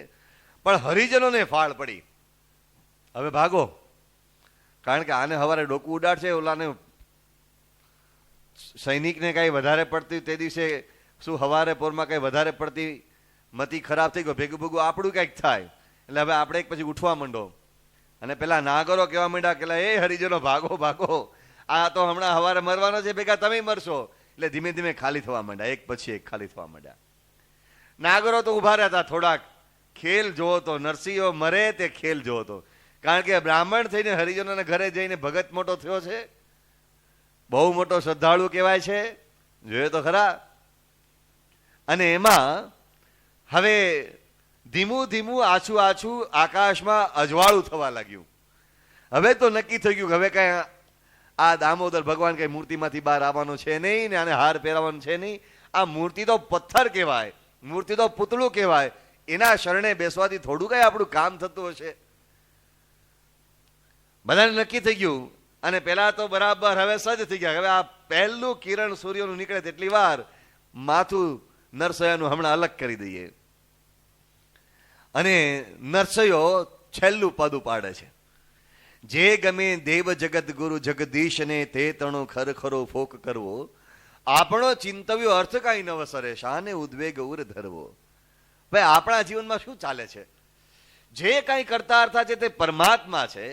પણ હરિજનોને ફાળ પડી, હવે ભાગો. કારણ કે આને હવારે ડોકું ઉડાડશે, ઓલાને સૈનિકને કઈ વધારે પડતી તે દિવસે શું હવારે પોરમાં કઈ વધારે પડતી મતી ખરાબ થઈ ગયો, ભેગું ભેગું આપણું કંઈક થાય. એટલે હવે આપણે એક પછી ઉઠવા માંડો. અને પેલા નાગરો કહેવા માંડ્યા કે એ હરિજનો ભાગો ભાગો, આ તો હમણાં હવારે મરવાનો છે, ભેગા તમે મરશો. એટલે ધીમે ધીમે ખાલી થવા માંડ્યા, એક પછી એક ખાલી થવા માંડ્યા. નાગરો તો ઉભા રહ્યા થોડાક ખેલ જોવો તો. નરસિંહો મરે તે ખેલ જોવો તો. કારણ કે બ્રાહ્મણ થઈને હરિજનોના ઘરે જઈને ભગત મોટો થયો છે, બહુ મોટો શ્રદ્ધાળુ કહેવાય છે, જોયો તો ખરા. અને એમાં હવે ધીમું ધીમું આછું આછું આકાશમાં અજવાળું થવા લાગ્યું. હવે તો નક્કી થઈ ગયું હવે કઈ આ દામોદર ભગવાન કઈ મૂર્તિમાંથી બહાર આવવાનો છે નહીં ને આને હાર પહેરાવાનો છે નહીં. આ મૂર્તિ તો પથ્થર કહેવાય, મૂર્તિ તો પૂતળું કહેવાય. એના શરણે બેસવાથી થોડું કઈ આપણું કામ થતું હશે. બધાને નક્કી થઈ ગયું. અને પેલા તો બરાબર હવે સજ્જ થઈ ગયા. હવે આ પહેલું કિરણ સૂર્યનું નીકળે તેટલી વાર માથું નરસૈયાનું હમણાં અલગ કરી દઈએ. અને નરસૈયો છેલ્લું પદ ઉપાડે છે. જે ગમે દેવ જગત ગુરુ જગદીશને તે તણો ખરખરો ફોક કરવો, આપણો ચિંતવ્યો અર્થ કાંઈ ન વસરે, શાને ઉદ્વેગ ઉર ધરવો. ભાઈ આપણા જીવનમાં શું ચાલે છે? જે કાંઈ કરતા અર્થા છે તે પરમાત્મા છે,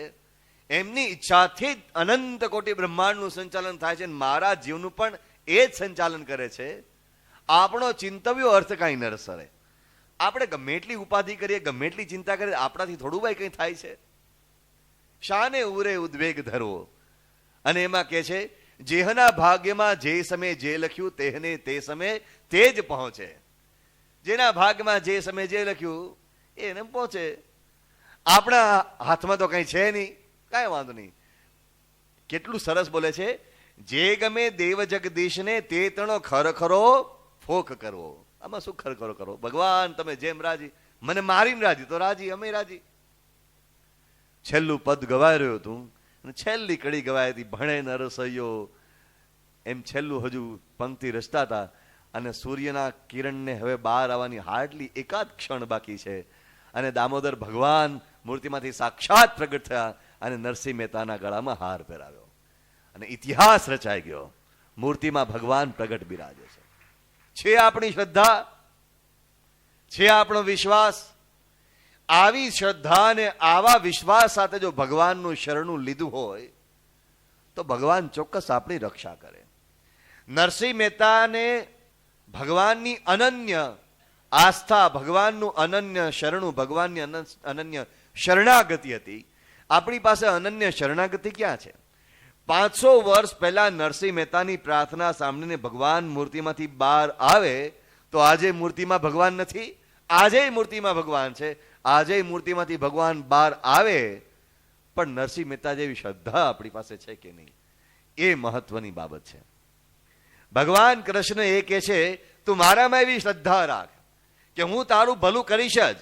એમની ઈચ્છાથી જ અનંત કોટી બ્રહ્માંડનું સંચાલન થાય છે. મારા જીવનું પણ એ જ સંચાલન કરે છે. આપણો ચિંતવ્યો અર્થ કાંઈ ન રસરે. આપણે ગમે એટલી ઉપાધિ કરીએ, ગમે એટલી ચિંતા કરીએ, આપણાથી થોડું ભાઈ કંઈ થાય છે? શાને ઉરે ઉદ્વેગ ધરવો. અને એમાં કે છે જેહના ભાગ્યમાં જે સમયે જે લખ્યું તેહને તે સમયે તે જ પહોંચે. જેના ભાગ્યમાં જે સમયે જે લખ્યું એને પહોંચે. આપણા હાથમાં તો કંઈ છે નહીં, કાંઈ વાંધો નહીં. કેટલું સરસ બોલે છે, જે ગમે દેવ જગદીશને તે તણો ખરખરો ફોક કરવો. આમાં શું ખરખરો કરવો? ભગવાન તમે જેમ રાજી, મને મારીને રાજી તો રાજી, અમે રાજી. છેલ્લું પદ ગવાઈ રહ્યું હતું અને છેલ્લી કડી ગવાઈ હતી, ભણે નરસૈયો, એમ છેલ્લું હજુ પંક્તિ રચતા હતા. અને સૂર્યના કિરણને હવે બહાર આવવાની હાર્ડલી એકાદ ક્ષણ બાકી છે. અને દામોદર ભગવાન મૂર્તિમાંથી સાક્ષાત પ્રગટ થયા અને નરસિંહ મહેતાના ગળામાં હાર પહેરાવ્યો અને ઇતિહાસ રચાઈ ગયો. મૂર્તિમાં ભગવાન પ્રગટ બિરાજે છે આપણી શ્રદ્ધા, છે આપણો વિશ્વાસ. આવી શ્રદ્ધા અને આવા વિશ્વાસ સાથે જો ભગવાનનું શરણું લીધું હોય તો ભગવાન ચોક્કસ આપણી રક્ષા કરે. નરસિંહ મહેતાને ભગવાનની અનન્ય આસ્થા, ભગવાનનું અનન્ય શરણું, ભગવાનની અનન્ય શરણાગતિ હતી. આપણી પાસે અનન્ય શરણાગતિ ક્યાં છે? 500 વર્ષ પહેલા નરસિંહ મહેતાની પ્રાર્થના સાંભળીને ભગવાન મૂર્તિમાંથી બહાર આવે તો આજે મૂર્તિમાં ભગવાન નથી, આજે મૂર્તિમાં ભગવાન છે. આજે મૂર્તિમાંથી ભગવાન બહાર આવે, પણ નરસિંહ મહેતા જેવી શ્રદ્ધા આપણી પાસે છે કે નહીં, એ મહત્વની બાબત છે. ભગવાન કૃષ્ણ એ કહે છે તું મારામાં એવી શ્રદ્ધા રાખ કે હું તારું ભલું કરીશ જ,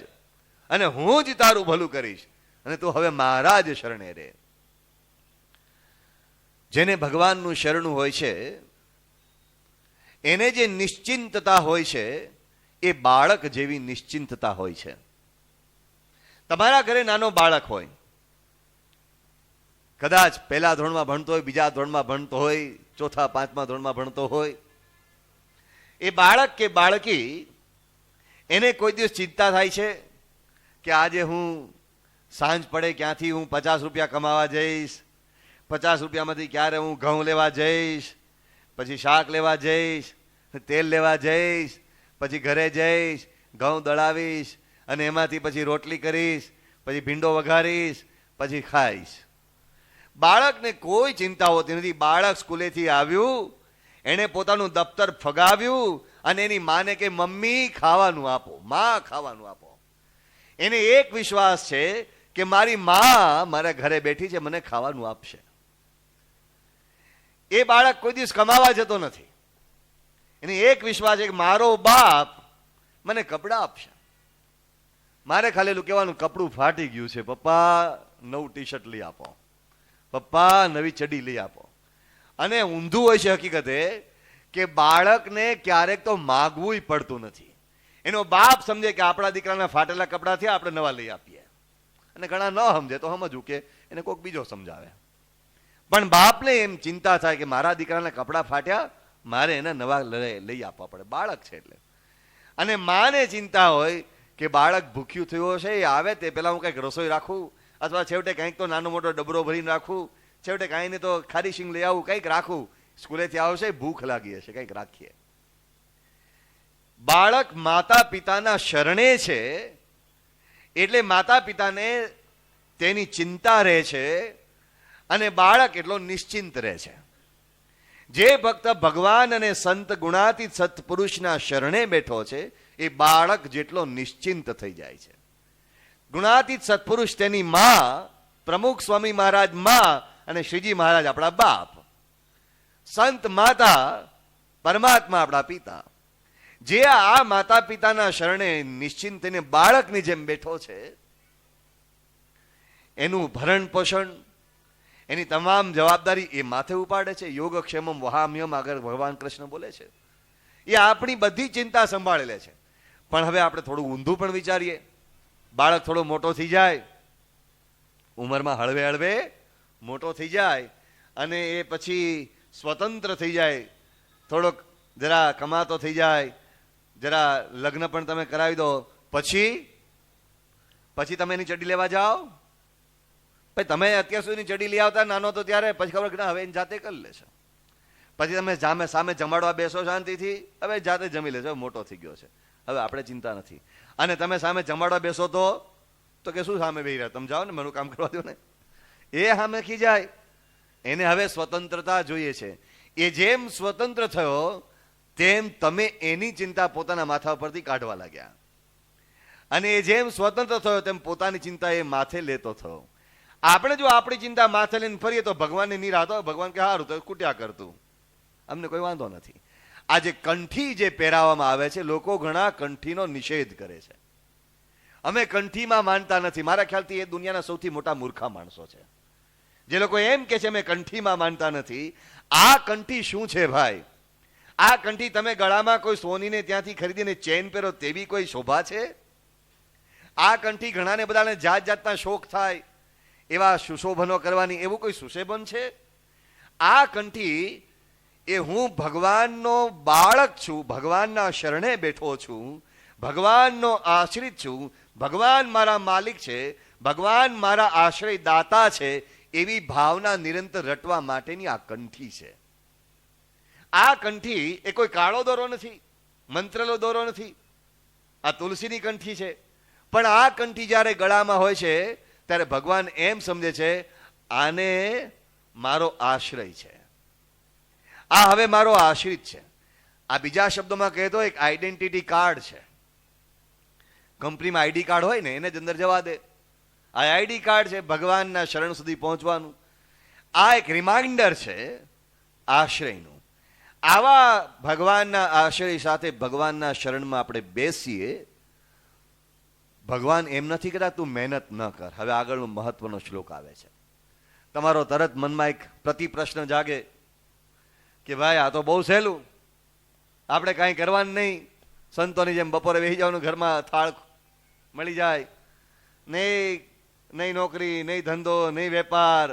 અને હું જ તારું ભલું કરીશ, અને તું હવે મારા જ શરણે રહે. જેને ભગવાનનું શરણું હોય છે એને જે નિશ્ચિંતતા હોય છે એ બાળક જેવી નિશ્ચિંતતા હોય છે. તમારા ઘરે નાનો બાળક હોય, કદાચ પહેલા ધોરણમાં ભણતો હોય, બીજા ધોરણમાં ભણતો હોય, ચોથા પાંચમા ધોરણમાં ભણતો હોય, એ બાળક કે બાળકી એને કોઈ દિવસ ચિંતા થાય છે કે આજે હું સાંજ પડે ક્યાંથી હું 50 રૂપિયા કમાવા જઈશ, 50 રૂપિયામાંથી ક્યારે હું ઘઉં લેવા જઈશ, પછી શાક લેવા જઈશ, તેલ લેવા જઈશ, પછી ઘરે જઈશ, ઘઉં દળાવીશ અને એમાંથી પછી રોટલી કરીશ, પછી ભીંડો વઘારીશ, પછી ખાઈશ. બાળકને કોઈ ચિંતા હોતી નથી. બાળક સ્કૂલેથી આવ્યું, એણે પોતાનું દફતર ફગાવ્યું અને એની માને કે મમ્મી ખાવાનું આપો, માં ખાવાનું આપો. એને એક વિશ્વાસ છે કે મારી માં મારા ઘરે બેઠી છે, મને ખાવાનું આપશે. એ બાળક કોઈ દિવસ કમાવા જતો નથી. એને એક વિશ્વાસ છે કે મારો બાપ મને કપડાં આપશે. મારે ખાલી એટલું કહેવાનું, કપડું ફાટી ગયું છે પપ્પા, નવું ટી શર્ટ લઈ આપો, પપ્પા નવી ચડી લઈ આપો. અને ઊંધું હોય છે હકીકતે કે બાળકને ક્યારેક તો માગવું પડતું નથી. એનો બાપ સમજે કે આપણા દીકરાના ફાટેલા કપડાં થયા, આપણે નવા લઈ આપીએ. અને ઘણા ન સમજે તો સમજવું કે એને કોઈક બીજો સમજાવે. પણ બાપને એમ ચિંતા થાય કે મારા દીકરાના કપડાં ફાટ્યા, મારે એને નવા લઈ આપવા પડે. બાળક છે એટલે. અને માને ચિંતા હોય કે બાળક ભૂખ્યું થયું હશે, એ આવે તે પહેલા હું કંઈક રસોઈ રાખું, અથવા છેવટે કંઈક તો નાનો મોટો ડબરો ભરીને રાખું, છેવટે કાંઈ નહીં તો ખારી શીંગ લઈ આવું, કંઈક રાખું. સ્કૂલેથી આવશે, ભૂખ લાગી હશે, કંઈક રાખીએ. બાળક માતા પિતાના શરણે છે એટલે માતા પિતાને તેની ચિંતા રહે છે અને બાળક એટલો નિશ્ચિંત રહે છે. જે ભક્ત ભગવાન અને સંત ગુણાતીત સત્પુરુષના શરણે બેઠો છે એ બાળક જેટલો નિશ્ચિંત થઈ જાય છે. ગુણાતીત સત્પુરુષ તેની માં, પ્રમુખ સ્વામી મહારાજ માં અને શ્રીજી મહારાજ આપણા બાપ, સંત માતા, પરમાત્મા આપણા પિતા. જે આ માતા પિતાના શરણે નિશ્ચિંત થઈને બાળકની જેમ બેઠો છે, એનું ભરણ પોષણ, એની તમામ જવાબદારી એ માથે ઉપાડે છે. યોગક્ષેમમ વહામ્યમ આગળ ભગવાન કૃષ્ણ બોલે છે. એ આપણી બધી ચિંતા સંભાળી લે છે. પણ હવે આપણે થોડું ઊંધું પણ વિચારીએ. બાળક થોડો મોટો થઈ જાય, ઉંમરમાં હળવે હળવે મોટો થઈ જાય અને એ પછી સ્વતંત્ર થઈ જાય, થોડોક જરા કમાતો થઈ જાય, જરા લગ્ન પણ તમે કરાવી દો, પછી તમે એની ચડી લેવા જાઓ. ભાઈ તમે અત્યાર સુધી ચડી લઈ આવતા નાનો તો ત્યારે, પછી ખબર કે હવે એની જાતે કરી લેશે. પછી તમે સામે જમાડવા બેસો શાંતિથી, હવે જાતે જમી લેશે, મોટો થઈ ગયો છે, હવે આપણે ચિંતા નથી. અને તમે સામે જમાડવા બેસો તો કે શું સામે બેહી રહ્યા, તમે જાઓ ને, મારું કામ કરવા દો ને. એ સામે ખીજાય. એને હવે સ્વતંત્રતા જોઈએ છે. એ જેમ સ્વતંત્ર થયો તેમ તમે એની ચિંતા પોતાના માથા પરથી કાઢવા લાગ્યા. અને એ જેમ સ્વતંત્ર થયો તેમ પોતાની ચિંતા એ માથે લેતો થયો. આપણે જો આપણી ચિંતા માથે લઈને ફરીએ તો ભગવાનને નિરાતો, ભગવાન કે સારું તો કુટ્યા કરતું, અમને કોઈ વાંધો નથી. આ જે કંઠી જે પહેરાવવામાં આવે છે, લોકો ઘણા કંઠીનો નિષેધ કરે છે. અમે કંઠીમાં માનતા નથી. મારા ખ્યાલથી એ દુનિયાના સૌથી મોટા મૂર્ખા માણસો છે જે લોકો એમ કે છે અમે કંઠીમાં માનતા નથી. આ કંઠી શું છે ભાઈ? આ કંઠી તમે ગળામાં કોઈ સોનીને ત્યાંથી ખરીદીને ચેન પહેરો તેવી કોઈ શોભા છે? આ કંઠી ઘણાને બધાને જાત જાતના શોખ થાય એવા સુશોભનો કરવાની, એવું કોઈ સુશેભન છે? આ કંઠી એ હું ભગવાનનો બાળક છું, ભગવાનના શરણે બેઠો છું, ભગવાનનો આશ્રિત છું, ભગવાન મારા માલિક છે, ભગવાન મારા આશ્રય દાતા છે, એવી ભાવના નિરંતર રટવા માટેની આ કંઠી છે. આ કંઠી એ કોઈ કાળો દોરો નથી, મંત્રેલો દોરો નથી. આ તુલસીની કંઠી છે. પણ આ કંઠી જ્યારે ગળામાં હોય છે ત્યારે ભગવાન એમ સમજે છે આને મારો આશ્રય છે, આ હવે મારો આશ્રિત છે. આ બીજા શબ્દોમાં કહે તો એક આઈડેન્ટિટી કાર્ડ છે. કંપનીમાં આઈડી કાર્ડ હોય ને, એને જ અંદર જવા દે. આ આઈડી કાર્ડ છે ભગવાનના શરણ સુધી પહોંચવાનું. આ એક રિમાઇન્ડર છે આશ્રયનું. આવા ભગવાનના આશ્રય સાથે ભગવાનના શરણમાં આપણે બેસીએ. ભગવાન એમ નથી કહેતા તું મહેનત ન કર. હવે આગળનો મહત્વનો શ્લોક આવે છે. તમારો તરત મનમાં એક પ્રતિ પ્રશ્ન જાગે કે ભાઈ આ તો બહુ સહેલું, આપણે કાંઈ કરવાનું નહીં, સંતોની જેમ બપોરે બેસી જવાનું, ઘરમાં થાળ મળી જાય, નહીં નોકરી, નહીં ધંધો, નહીં વેપાર,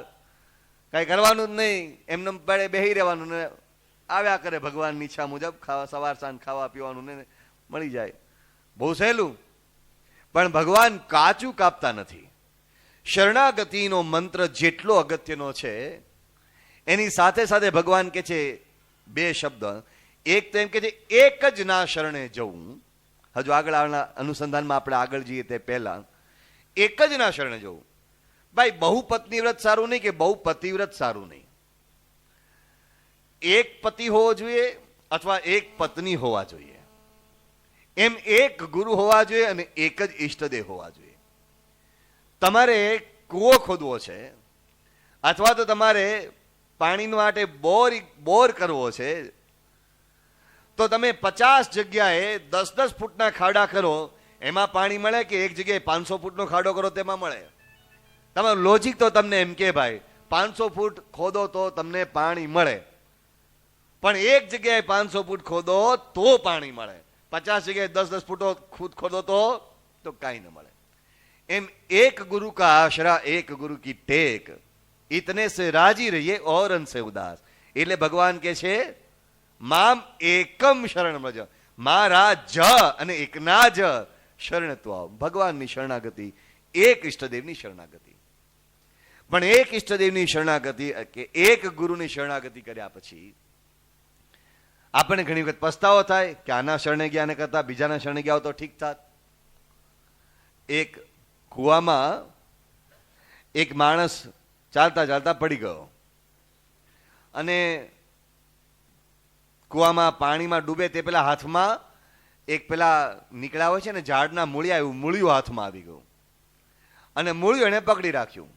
કાંઈ કરવાનું જ નહીં, એમને પડે બેસી રહેવાનું ને આવ્યા કરે ભગવાનની ઈચ્છા મુજબ ખાવા, સવાર સાંજ ખાવા પીવાનું ને મળી જાય. બહુ સહેલું. પણ ભગવાન કાચું કાપતા નથી. શરણાગતિનો મંત્ર જેટલો અગત્યનો છે, એની સાથે સાથે ભગવાન કે છે બે શબ્દ. એક તો એમ કે છે એક જ ના શરણે જવું. હજુ આગળ અનુસંધાનમાં આપણે આગળ જઈએ તે પહેલા એક જ ના શરણે જવું. ભાઈ બહુ પત્ની વ્રત સારું નહીં કે બહુ પતિવ્રત સારું નહીં. એક પતિ હોવો જોઈએ અથવા એક પત્ની હોવા જોઈએ, એમ એક ગુરુ હોવા જોઈએ અને એક જ ઈષ્ટદેવ હોવા જોઈએ. તમારે કૂવો ખોદવો છે અથવા તો તમારે પાણી માટે બોર કરવો છે, તો તમે 50 જગ્યાએ 10-10 ફૂટના ખાડા કરો, એમાં પાણી મળે કે એક જગ્યાએ 500 ફૂટનો ખાડો કરો તેમાં મળે? તમારું લોજિક તો તમને એમ કે ભાઈ 500 ફૂટ ખોદો તો તમને પાણી મળે, પણ એક જગ્યાએ 500 ફૂટ ખોદો તો પાણી મળે, 50 જગ્યાએ 10-10 ફૂટ ખોદો તો કાંઈ ન મળે. એમ એક ગુરુ કા આશરા એક ગુરુ કી ટેક, ઇતને સે રાજી રહીએ ઓર અનસે ઉદાસ. એટલે ભગવાન કે છે મામ એકમ શરણ વ્રજ, મારા જ અને એકના જ શરણત્વ. ભગવાનની શરણાગતિ, એક ઈષ્ટદેવની શરણાગતિ. પણ એક ઈષ્ટદેવની શરણાગતિ કે એક ગુરુની શરણાગતિ કર્યા પછી આપણને ઘણી વખત પસ્તાવો થાય કે આના શરણે ગયા ને કરતા બીજાના શરણે ગયા તો ઠીક થાત. એક કુવામાં એક માણસ ચાલતા ચાલતા પડી ગયો અને કુવામાં પાણીમાં ડૂબે તે પેલા હાથમાં એક પેલા નીકળ્યા હોય છે ને ઝાડના મૂળિયા, એવું મૂળિયું હાથમાં આવી ગયું અને મૂળિયું એને પકડી રાખ્યું.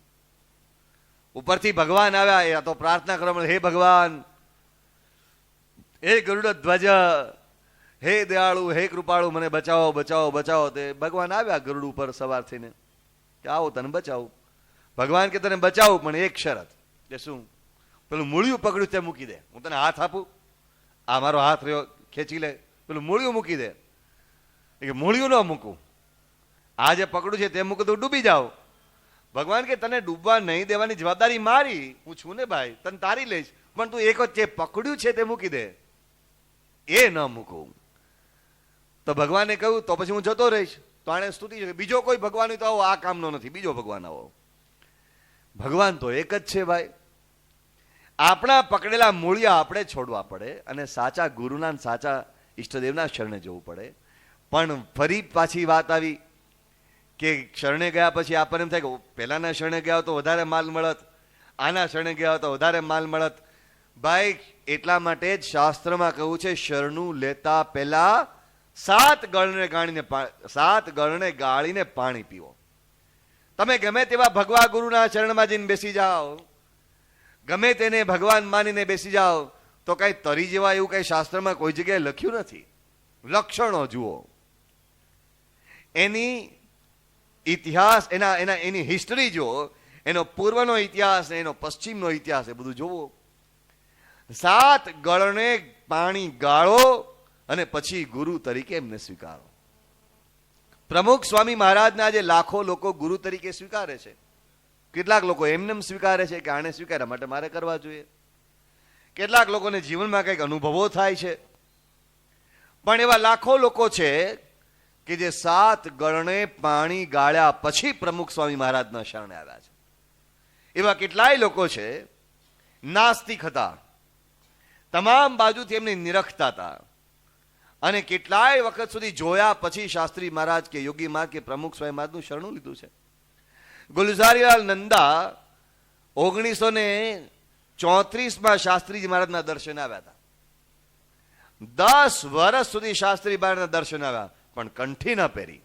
ઉપરથી ભગવાન આવ્યા, એ તો પ્રાર્થના કરવા, હે ભગવાન, હે ગરુડ ધ્વજ, હે દયાળુ, હે કૃપાળુ, મને બચાવો બચાવો બચાવો. તે ભગવાન આવ્યા ગરુડ ઉપર સવાર થઈને કે આવો તને બચાવું. ભગવાન કે તને બચાવું પણ એક શરત. કે શું? પેલું મૂળિયું પકડ્યું તે મૂકી દે. હું તને હાથ આપું, આ મારો હાથ રહ્યો, ખેંચી લે, પેલું મૂળિયું મૂકી દે. કે મૂળિયું ન મૂકું, આ જે પકડું છે તે મૂકું તો ડૂબી જાઓ. ભગવાન કે તને ડૂબવા નહીં દેવાની જવાબદારી મારી, હું છું ને ભાઈ, તને તારી લઈશ, પણ તું એક જ જે પકડ્યું છે તે મૂકી દે, એ ન મૂકું. તો ભગવાને કહ્યું તો પછી હું જતો રહીશ. તો આને સ્તુતિ છે બીજો કોઈ ભગવાન તો આવો, આ કામનો નથી, બીજો ભગવાન આવો. ભગવાન તો એક જ છે ભાઈ. આપણા પકડેલા મૂળિયા આપણે છોડવા પડે અને સાચા ગુરુના સાચા ઈષ્ટદેવના શરણે જવું પડે. પણ ફરી પાછી વાત આવી કે શરણે ગયા પછી આપણને એમ થાય કે પહેલાના શરણે ગયા તો વધારે માલ મળત, આના શરણે ગયા તો વધારે માલ મળત. ભાઈ એટલા માટે જ શાસ્ત્રમાં કહ્યું છે શરણું લેતા પહેલા 7 ગળને ગાળીને પાણી પીવો. તમે ગમે તેવા ભગવા ગુરુના ચરણમાં જઈને બેસી જાઓ, ગમે તેને ભગવાન માનીને બેસી જાઓ, તો કઈ તરી જેવા એવું કઈ શાસ્ત્રમાં કોઈ જગ્યાએ લખ્યું નથી. લક્ષણો જુઓ, એની ઇતિહાસ, એની હિસ્ટરી જુઓ, એનો પૂર્વનો ઇતિહાસ, એનો પશ્ચિમનો ઇતિહાસ, એ બધું જુઓ. 7 ગળને પાણી ગાળો અને પછી ગુરુ તરીકે એમને સ્વીકારો. પ્રમુખ સ્વામી મહારાજના આજે લાખો લોકો ગુરુ તરીકે સ્વીકારે છે. કેટલાક લોકો એમને સ્વીકારે છે કે આને સ્વીકાર્યા માટે મારે કરવા જોઈએ. કેટલાક લોકોને જીવનમાં કંઈક અનુભવો થાય છે. પણ એવા લાખો લોકો છે કે જે 7 ગળને પાણી ગાળ્યા પછી પ્રમુખ સ્વામી મહારાજના શરણે આવ્યા છે. એવા કેટલાય લોકો છે નાસ્તિક હતા, તમામ બાજુથી એમને નિરખતા હતા અને કેટલાય વખત સુધી જોયા પછી શાસ્ત્રી મહારાજ કે યોગી મહારાજ કે પ્રમુખ સ્વામી મહારાજનું શરણું લીધું છે. ગુલઝારીલાલ નંદા 1934માં શાસ્ત્રીજી મહારાજના દર્શન આવ્યા હતા. 10 વર્ષ સુધી શાસ્ત્રી મહારાજના દર્શન આવ્યા પણ કંઠી ન પહેરી.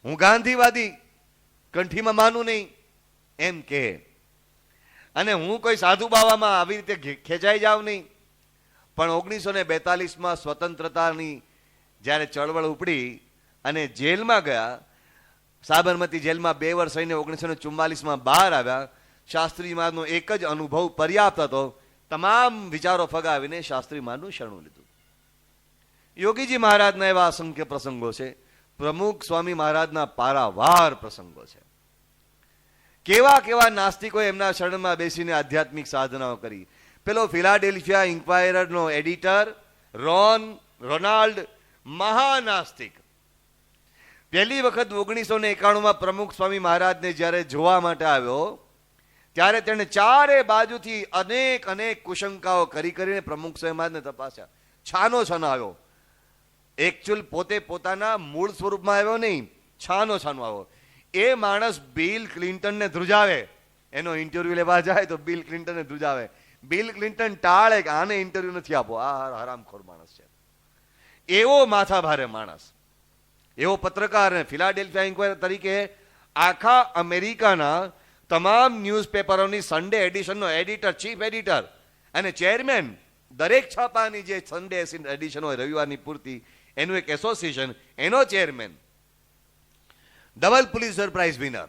હું ગાંધીવાદી, કંઠીમાં માનું નહીં એમ કે, અને હું કોઈ સાધુ બાવામાં આવી રીતે ખેંચાઈ જાઉં નહીં. પણ 1942માં સ્વતંત્રતાની જ્યારે ચળવળ ઉપડી અને જેલમાં ગયા, સાબરમતી જેલમાં 2 વર્ષ રહીને 1944માં બહાર આવ્યા. શાસ્ત્રી મહારાજનો એક જ અનુભવ પર્યાપ્ત હતો, તમામ વિચારો ફગાવીને શાસ્ત્રી મહારાજનું શરણું લીધું. યોગીજી મહારાજના એવા અસંખ્ય પ્રસંગો છે, પ્રમુખ સ્વામી મહારાજના પારાવાર પ્રસંગો છે. કેવા કેવા નાસ્તિકોએ એમના શરણમાં બેસીને આધ્યાત્મિક સાધનાઓ કરી. પેલો ફિલાડેલ્ફિયા ઇન્ક્વાયરરનો એડિટર રોનાલ્ડ, મહાનાસ્તિક, પહેલી વખત 1991માં પ્રમુખ સ્વામી મહારાજને જ્યારે જોવા માટે આવ્યો ત્યારે તેણે ચારે બાજુથી અનેક કુશંકાઓ કરીને પ્રમુખ સ્વામી મહારાજને તપાસ્યા. છાનો છાનો આવ્યો. એકચ્યુઅલ પોતે પોતાના મૂળ સ્વરૂપમાં આવ્યો નહીં, છાનો આવ્યો. એ માણસ બિલ ક્લિન્ટનને ધ્રુજાવે, એનો ઇન્ટરવ્યુ લેવા જાય તો બિલ ક્લિન્ટનને ધ્રુજાવે. બિલ ક્લિન્ટન ટાળે કે આને ઇન્ટરવ્યુ નથી આપવો, આ હરામખોર માણસ છે. એવો માથા ભારે માણસ, એવો પત્રકાર, ફિલાડેલ્ફિયા ઇન્ક્વાયર તરીકે આખા અમેરિકાના તમામ ન્યૂઝપેપરોની સન્ડે એડિશનનો એડિટર, ચીફ એડિટર અને ચેરમેન, દરેક છાપાની જે સન્ડે એડિશન હોય રવિવારની પૂરતી, એનું એક એસોસિએશન, એનો ચેરમેન, ડબલ પુલિત્ઝર પ્રાઇઝ વિનર,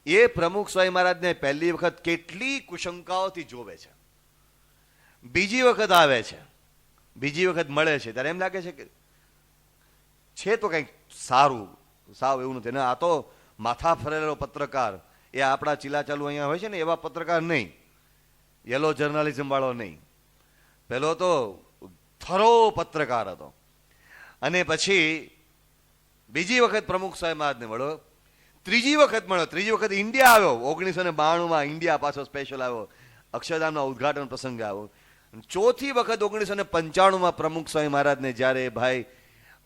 એ પ્રમુખ સ્વામી મહારાજને પહેલી વખત કેટલી કુશંકાઓથી જોવે છે. બીજી વખત આવે છે, બીજી વખત મળે છે ત્યારે એમ લાગે છે કે છે તો કંઈક સારું, સાવ એવું નથી. આ તો માથા ફરેલો પત્રકાર, એ આપણા ચીલા ચાલુ અહીંયા હોય છે ને એવા પત્રકાર નહીં, યલો જર્નાલિઝમ વાળો નહીં. પેલો તો થરો પત્રકાર હતો. અને પછી બીજી વખત પ્રમુખ સ્વામી મહારાજને મળ્યો, ત્રીજી વખત ઇન્ડિયા આવ્યો. 1992માં ઇન્ડિયા પાછો સ્પેશિયલ આવ્યો, અક્ષરધામના ઉદઘાટન પ્રસંગે આવ્યો. ચોથી વખત 1995માં પ્રમુખ સ્વામી મહારાજને જ્યારે ભાઈ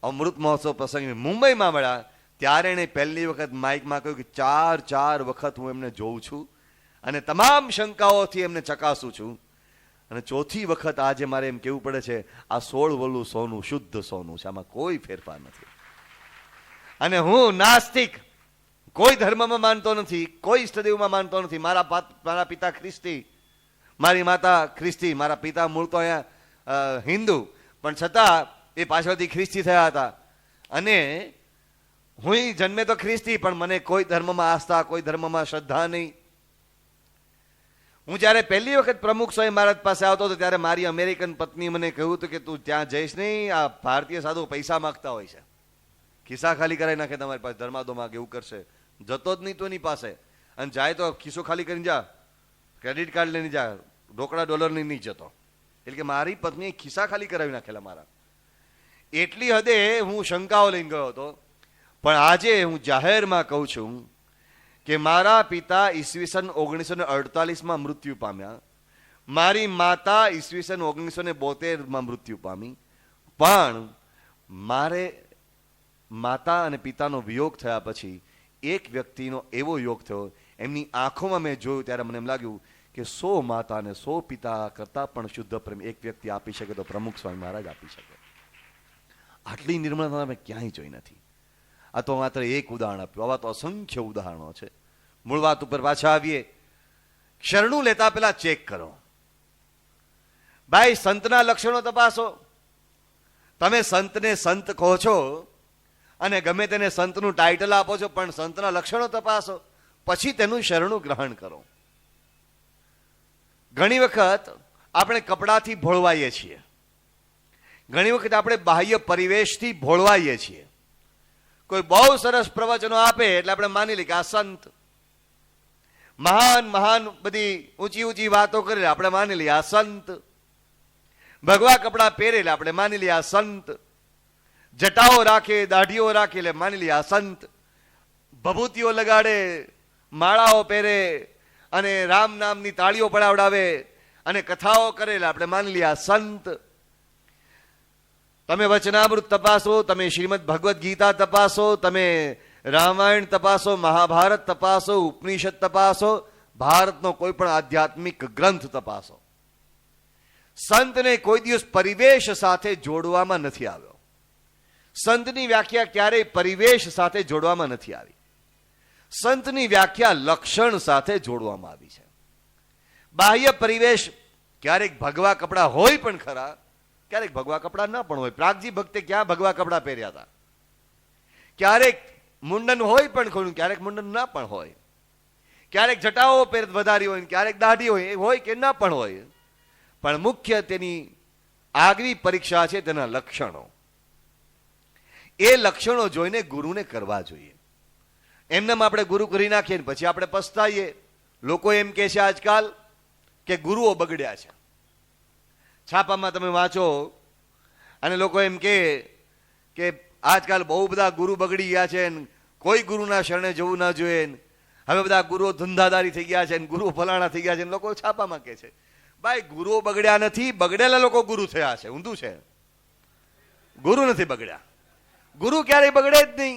અમૃત મહોત્સવ પ્રસંગે મુંબઈમાં મળ્યા ત્યારે એને પહેલી વખત માઇકમાં કહ્યું કે ચાર વખત હું એમને જોઉં છું અને તમામ શંકાઓથી એમને ચકાસું છું, અને ચોથી વખત આજે મારે એમ કહેવું પડે છે આ 16 વલું સોનું, શુદ્ધ સોનું છે, આમાં કોઈ ફેરફાર નથી. અને હું નાસ્તિક, કોઈ ધર્મમાં માનતો નથી, કોઈ ઈષ્ટદેવમાં માનતો નથી. મારા પિતા ખ્રિસ્તી, મારી માતા ખ્રિસ્તી, મારા પિતા મૂળ તો અહીંયા હિન્દુ, પણ છતાં એ પાછળથી ખ્રિસ્તી થયા હતા. અને હું જન્મે તો ખ્રિસ્તી, પણ મને કોઈ ધર્મમાં આસ્થા, કોઈ ધર્મમાં શ્રદ્ધા નહીં. હું જ્યારે પહેલી વખત પ્રમુખ સ્વામી મહારાજ પાસે આવતો હતો ત્યારે મારી અમેરિકન પત્ની મને કહ્યું હતું કે તું ત્યાં જઈશ નહીં, આ ભારતીય સાધુ પૈસા માગતા હોય છે, ખિસ્સા ખાલી કરાવી નાખે તમારી પાસે, ધર્માદો માગે એવું કરશે. જતો જ નહીં તો એની પાસે, અને જાય તો ખિસ્સો ખાલી કરીને જા, ક્રેડિટ કાર્ડ લઈને જા, રોકડા ડોલર નહીં જતો. એટલે કે મારી પત્નીએ ખિસ્સા ખાલી કરાવી નાખેલા મારા. એટલી હદે હું શંકાઓ લઈને ગયો હતો. પણ આજે હું જાહેરમાં કહું છું કે મારા પિતા ઈસવીસન 1948માં મૃત્યુ પામ્યા, મારી માતા ઈસવીસન 1972માં મૃત્યુ પામી, પણ મારે માતા અને પિતાનો વિયોગ થયા પછી એક વ્યક્તિનો એવો યોગ થયો, એમની આંખોમાં મેં જોયું ત્યારે મને એમ લાગ્યું કે 100 માતા અને 100 પિતા કરતાં પણ શુદ્ધ પ્રેમ એક વ્યક્તિ આપી શકે તો પ્રમુખ સ્વામી મહારાજ આપી શકે. આટલી નિર્મળતા મેં ક્યાંય જોઈ નથી. આ તો માત્ર એક ઉદાહરણ આપ્યું, આવા તો અસંખ્ય ઉદાહરણો છે. મૂળ વાત ઉપર પાછા આવીએ. શરણું લેતા પહેલા ચેક કરો. ભાઈ, સંતના લક્ષણો તપાસો. તમે સંતને સંત કહો છો અને ગમે તેને સંતનું ટાઇટલ આપો છો, પણ સંતના લક્ષણો તપાસો, પછી તેનું શરણું ગ્રહણ કરો. ઘણી વખત આપણે કપડાથી ભોળવાઈએ છીએ, ઘણી વખત આપણે બાહ્ય પરિવેશથી ભોળવાઈએ છીએ. કોઈ બહુ સરસ પ્રવચનો આપે એટલે આપણે માની લઈએ કે આ સંત, મહાન બધી ઊંચી વાતો કરે આપણે માની લઈએ આ સંત, ભગવા કપડા પહેરે એટલે આપણે માની લઈએ આ સંત, જટાઓ રાખે, દાઢીઓ રાખે એટલે માની લઈએ આ સંત, ભભૂતિઓ લગાડે, માળાઓ પહેરે અને રામ નામની તાળીઓ પડાવડાવે અને કથાઓ કરે એટલે આપણે માની લઈએ આ સંત. તમે વચનામૃત તપાસો, તમે શ્રીમદ ભગવદ્ ગીતા તપાસો, તમે રામાયણ તપાસો, મહાભારત તપાસો, ઉપનિષદ તપાસો, ભારતનો કોઈ પણ આધ્યાત્મિક ગ્રંથ તપાસો. સંતને કોઈ દિવસ પરિવેશ સાથે જોડવામાં નથી આવ્યો. સંતની વ્યાખ્યા ક્યારેય પરિવેશ સાથે જોડવામાં નથી આવી. સંતની વ્યાખ્યા લક્ષણ સાથે જોડવામાં આવી છે. બાહ્ય પરિવેશ ક્યારેક ભગવા કપડા હોય પણ ખરા, ક્યારેક ભગવા કપડા ના પણ હોય. પ્રાગજી ભક્તે ક્યાં ભગવા કપડા પહેર્યા હતા? ક્યારેક મુંડન હોય પણ ખરું, ક્યારેક મુંડન ના પણ હોય. ક્યારેક જટાઓ વધારી હોય, ક્યારેક દાઢી હોય કે ના પણ હોય. પણ મુખ્ય તેની આગવી પરીક્ષા છે તેના લક્ષણો. એ લક્ષણો જોઈને ગુરુને કરવા જોઈએ. એમનેમ આપણે ગુરુ કરી નાખીએ ને પછી આપણે પસ્તાઈએ. લોકો એમ કહે છે આજકાલ કે ગુરુઓ બગડ્યા છે. છાપામાં તમે વાંચો અને લોકો એમ કે આજકાલ બહુ બધા ગુરુ બગડી ગયા છે, કોઈ ગુરુના શરણે જવું ના જોઈએ, હવે બધા ગુરુઓ ધંધાદારી થઈ ગયા છે, ગુરુ ફલાણા થઈ ગયા છે. લોકો છાપામાં કહે છે. ભાઈ, ગુરુઓ બગડ્યા નથી, બગડેલા લોકો ગુરુ થયા છે. ઊંધું છે. ગુરુ નથી બગડ્યા. ગુરુ ક્યારેય બગડે જ નહીં.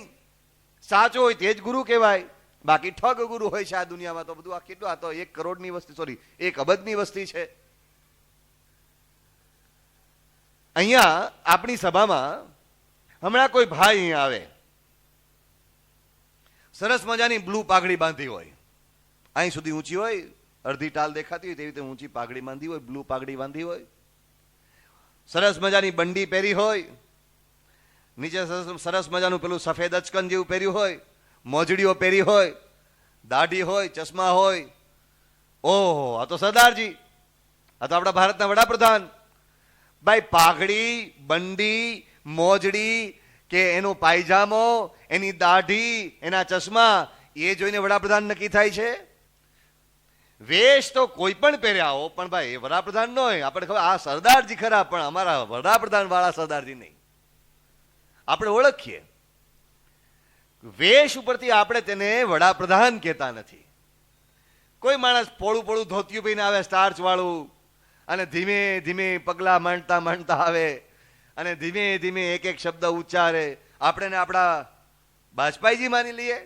સાચો હોય તે જ ગુરુ કહેવાય. બાકી ઠગ ગુરુ હોય છે આ દુનિયામાં. તો બધું આ કેટલું, આ તો 1 કરોડની વસ્તી, સોરી 1 અબજની વસ્તી છે. અહીંયા આપણી સભામાં હમણાં કોઈ ભાઈ અહીંયા આવે, સરસ મજાની બ્લુ પાઘડી બાંધી હોય, અહીં સુધી ઊંચી હોય, અડધી ટાલ દેખાતી હોય તેવી રીતે ઊંચી પાઘડી બાંધી હોય, બ્લુ પાઘડી બાંધી હોય, સરસ મજાની બંડી પહેરી હોય, નીચે સરસ મજાનું પેલું સફેદ અચકન જેવું પહેર્યું હોય, મોજડીઓ પહેરી હોય, દાઢી હોય, ચશ્મા હોય. ઓહો, આ તો સરદારજી, આ તો આપણા ભારતના વડાપ્રધાન. ભાઈ, પાઘડી, બંડી, મોજડી કે એનો પાયજામો, એની દાઢી, એના ચશ્મા, એ જોઈને વડાપ્રધાન નક્કી થાય છે? વેશ તો કોઈ પણ પહેર્યા હો, પણ ભાઈ એ વડાપ્રધાન ન હોય. આપણે ખબર આ સરદારજી ખરા, પણ અમારા વડાપ્રધાન વાળા સરદારજી નહીં. આપણે ઓળખીએ. વેશ ઉપરથી આપણે તેને વડાપ્રધાન કહેતા નથી. કોઈ માણસ પોળું પોળું ધોતિયું પહેરીને આવે, સ્ટાર્ચ વાળું, અને ધીમે ધીમે પગલા માંડતા માંડતા આવે અને ધીમે ધીમે એક એક શબ્દ ઉચ્ચારે. આપણે આપણા બાજપાઈજી માની લઈએ.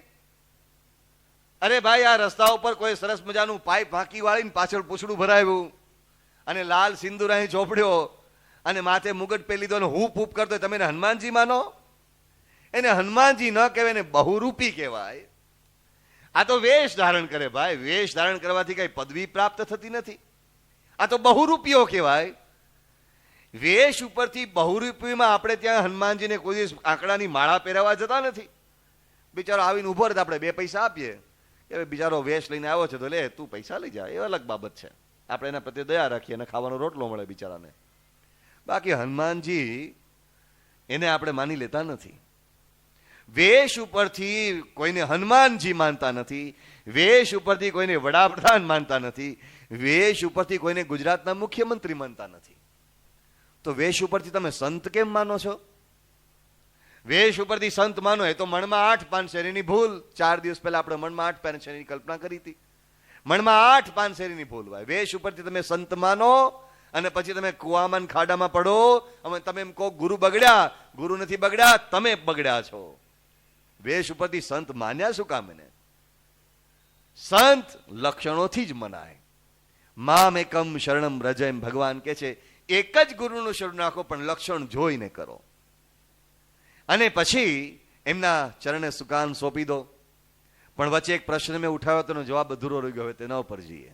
અરે ભાઈ, આ રસ્તા ઉપર કોઈ સરસ મજાનું પાઇપ ભાંકી વાળીને પાછળ પૂછડું ભરાયું અને લાલ સિંદૂર અહીં ચોપડ્યો અને માથે મુગટ પહેરી લીધો અને હું પૂપ કરતો, તમે એને હનુમાનજી માનો? એને હનુમાનજી ન કહેવાય, એને બહુરૂપી કહેવાય. આ તો વેશ ધારણ કરે ભાઈ. વેશ ધારણ કરવાથી કઈ પદવી પ્રાપ્ત થતી નથી. આ તો બહુરૂપીઓ કહેવાય. વેશ ઉપરથી બહુરૂપીમાં આપણે ત્યાં હનુમાનજીને કોઈ દિવસ આંકડાની માળા પહેરાવા જતા નથી. બિચારો આવીને ઉભો રહે, આપણે 2 પૈસા આપીએ કે બિચારો વેશ લઈને આવ્યો છે તો લે તું પૈસા લઈ જા, એ અલગ બાબત છે. આપણે એના પ્રત્યે દયા રાખીએ અને ખાવાનો રોટલો મળે બિચારાને. બાકી હનુમાનજી એને આપણે માની લેતા નથી. વેશ ઉપરથી કોઈને હનુમાનજી માનતા નથી. વેશ ઉપરથી કોઈને વડાપ્રધાન માનતા નથી. વેશ ઉપરથી કોઈને ગુજરાતના મુખ્યમંત્રી માનતા નથી. તો વેશ ઉપરથી તમે સંત કેમ માનો છો? વેશ ઉપરથી સંત માનો એ તો મણમાં 8 પાનસેરીની ભૂલ. 4 દિવસ પહેલા આપણે મણમાં 8 પાનસેરીની કલ્પના કરી હતી. મણમાં 8 પાનસેરીની ભૂલ ભાઈ. વેશ ઉપરથી તમે સંત માનો અને પછી તમે કુવામાં ખાડામાં પડો. અમે તમે એમ કહો ગુરુ બગડ્યા. ગુરુ નથી બગડ્યા, તમે બગડ્યા છો. વેશ ઉપરથી સંત માન્યા શું કામ? એને સંત લક્ષણોથી જ મનાય. મામ એકમ શરણમ રજ, એમ ભગવાન કે છે. એક જ ગુરુનું શરણ રાખો, પણ લક્ષણ જોઈને કરો. અને પછી એમના ચરણે સુકાન સોંપી દો. પણ વચ્ચે એક પ્રશ્ન મેં ઉઠાવ્યો, તેનો જવાબ અધૂરો રહી ગયો, તેના ઉપર જઈએ.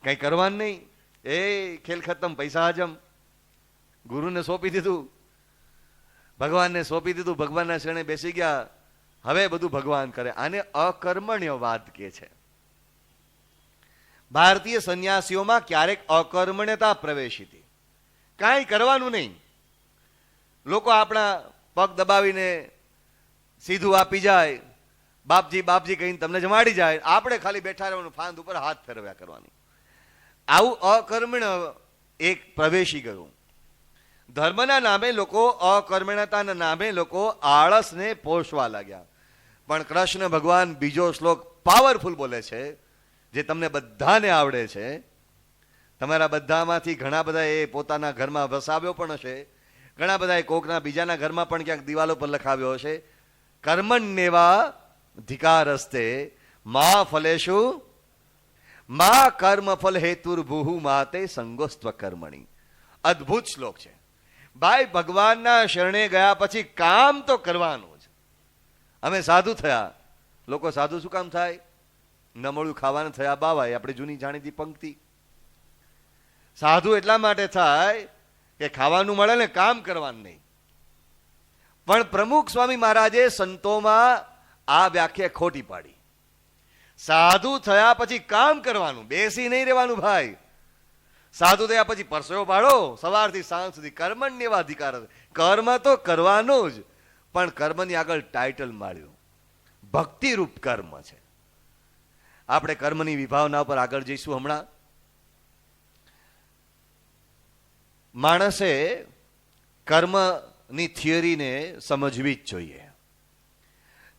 કઈ કરવાનું નહીં, એ ખેલ ખતમ, પૈસા હજમ. ગુરુને સોંપી દીધું, ભગવાનને સોંપી દીધું, ભગવાનના શરણે બેસી ગયા. હવે બધું ભગવાન કરે. આને અકર્મણ્યવાદ કે છે. ભારતીય સંન્યાસીઓમાં ક્યારેક અકર્મણ્યતા પ્રવેશી હતી. કાંઈ કરવાનું નહીં. લોકો આપણા પગ દબાવીને સીધું આપી જાય, બાપજી બાપજી કહીને તમને જમાડી જાય, આપણે ખાલી બેઠા રહેવાનું, ફાંદ ઉપર હાથ ફેરવ્યા કરવાની. આવું અકર્મણ્ય એક પ્રવેશી ગયું. ધર્મના નામે લોકો, અકર્મણ્યતાના નામે લોકો આળસને પોષવા લાગ્યા. પણ કૃષ્ણ ભગવાન બીજો શ્લોક પાવરફુલ બોલે છે, જે તમને બધાને આવડે છે. તમારા બધામાંથી ઘણા બધા એ પોતાના ઘરમાં વસાવ્યો પણ હશે, ઘણા બધા કોકના બીજાના ઘરમાં પણ ક્યાંક દિવાલો પર લખાવ્યો હશે. કર્મણ્યેવા ધિકારસ્તે મા ફલેશુ મા કર્મ ફલ હેતુર્ભુઃ માતે સંગોસ્ત્વ કર્મણી. અદ્ભુત શ્લોક છે ભાઈ. ભગવાનના શરણે ગયા પછી કામ તો કરવાનું જ. અમે સાધુ થયા. લોકો સાધુ શું કામ થાય? નમળું ખાવાનું થયા બાવાય, આપણે જૂની જાણીતી પંક્તિ. સાધુ એટલા માટે થાય કે ખાવાનું મળે ને કામ કરવાનું નહીં. પણ પ્રમુખ સ્વામી મહારાજે સંતોમાં આ વ્યાખ્યા ખોટી પાડી. સાધુ થયા પછી કામ કરવાનું, બેસી નહીં રહેવાનું ભાઈ. સાધુ થયા પછી પરસેવો પાડો સવારથી સાંજ સુધી કર્મણ્યવા અધિકાર. કર્મ તો કરવાનો જ, પણ કર્મની આગળ ટાઇટલ માળ્યું ભક્તિરૂપ કર્મ છે. આપણે કર્મની વિભાવના પર આગળ જઈશું હમણાં. માણસે કર્મની થિયરીને સમજવી જ જોઈએ.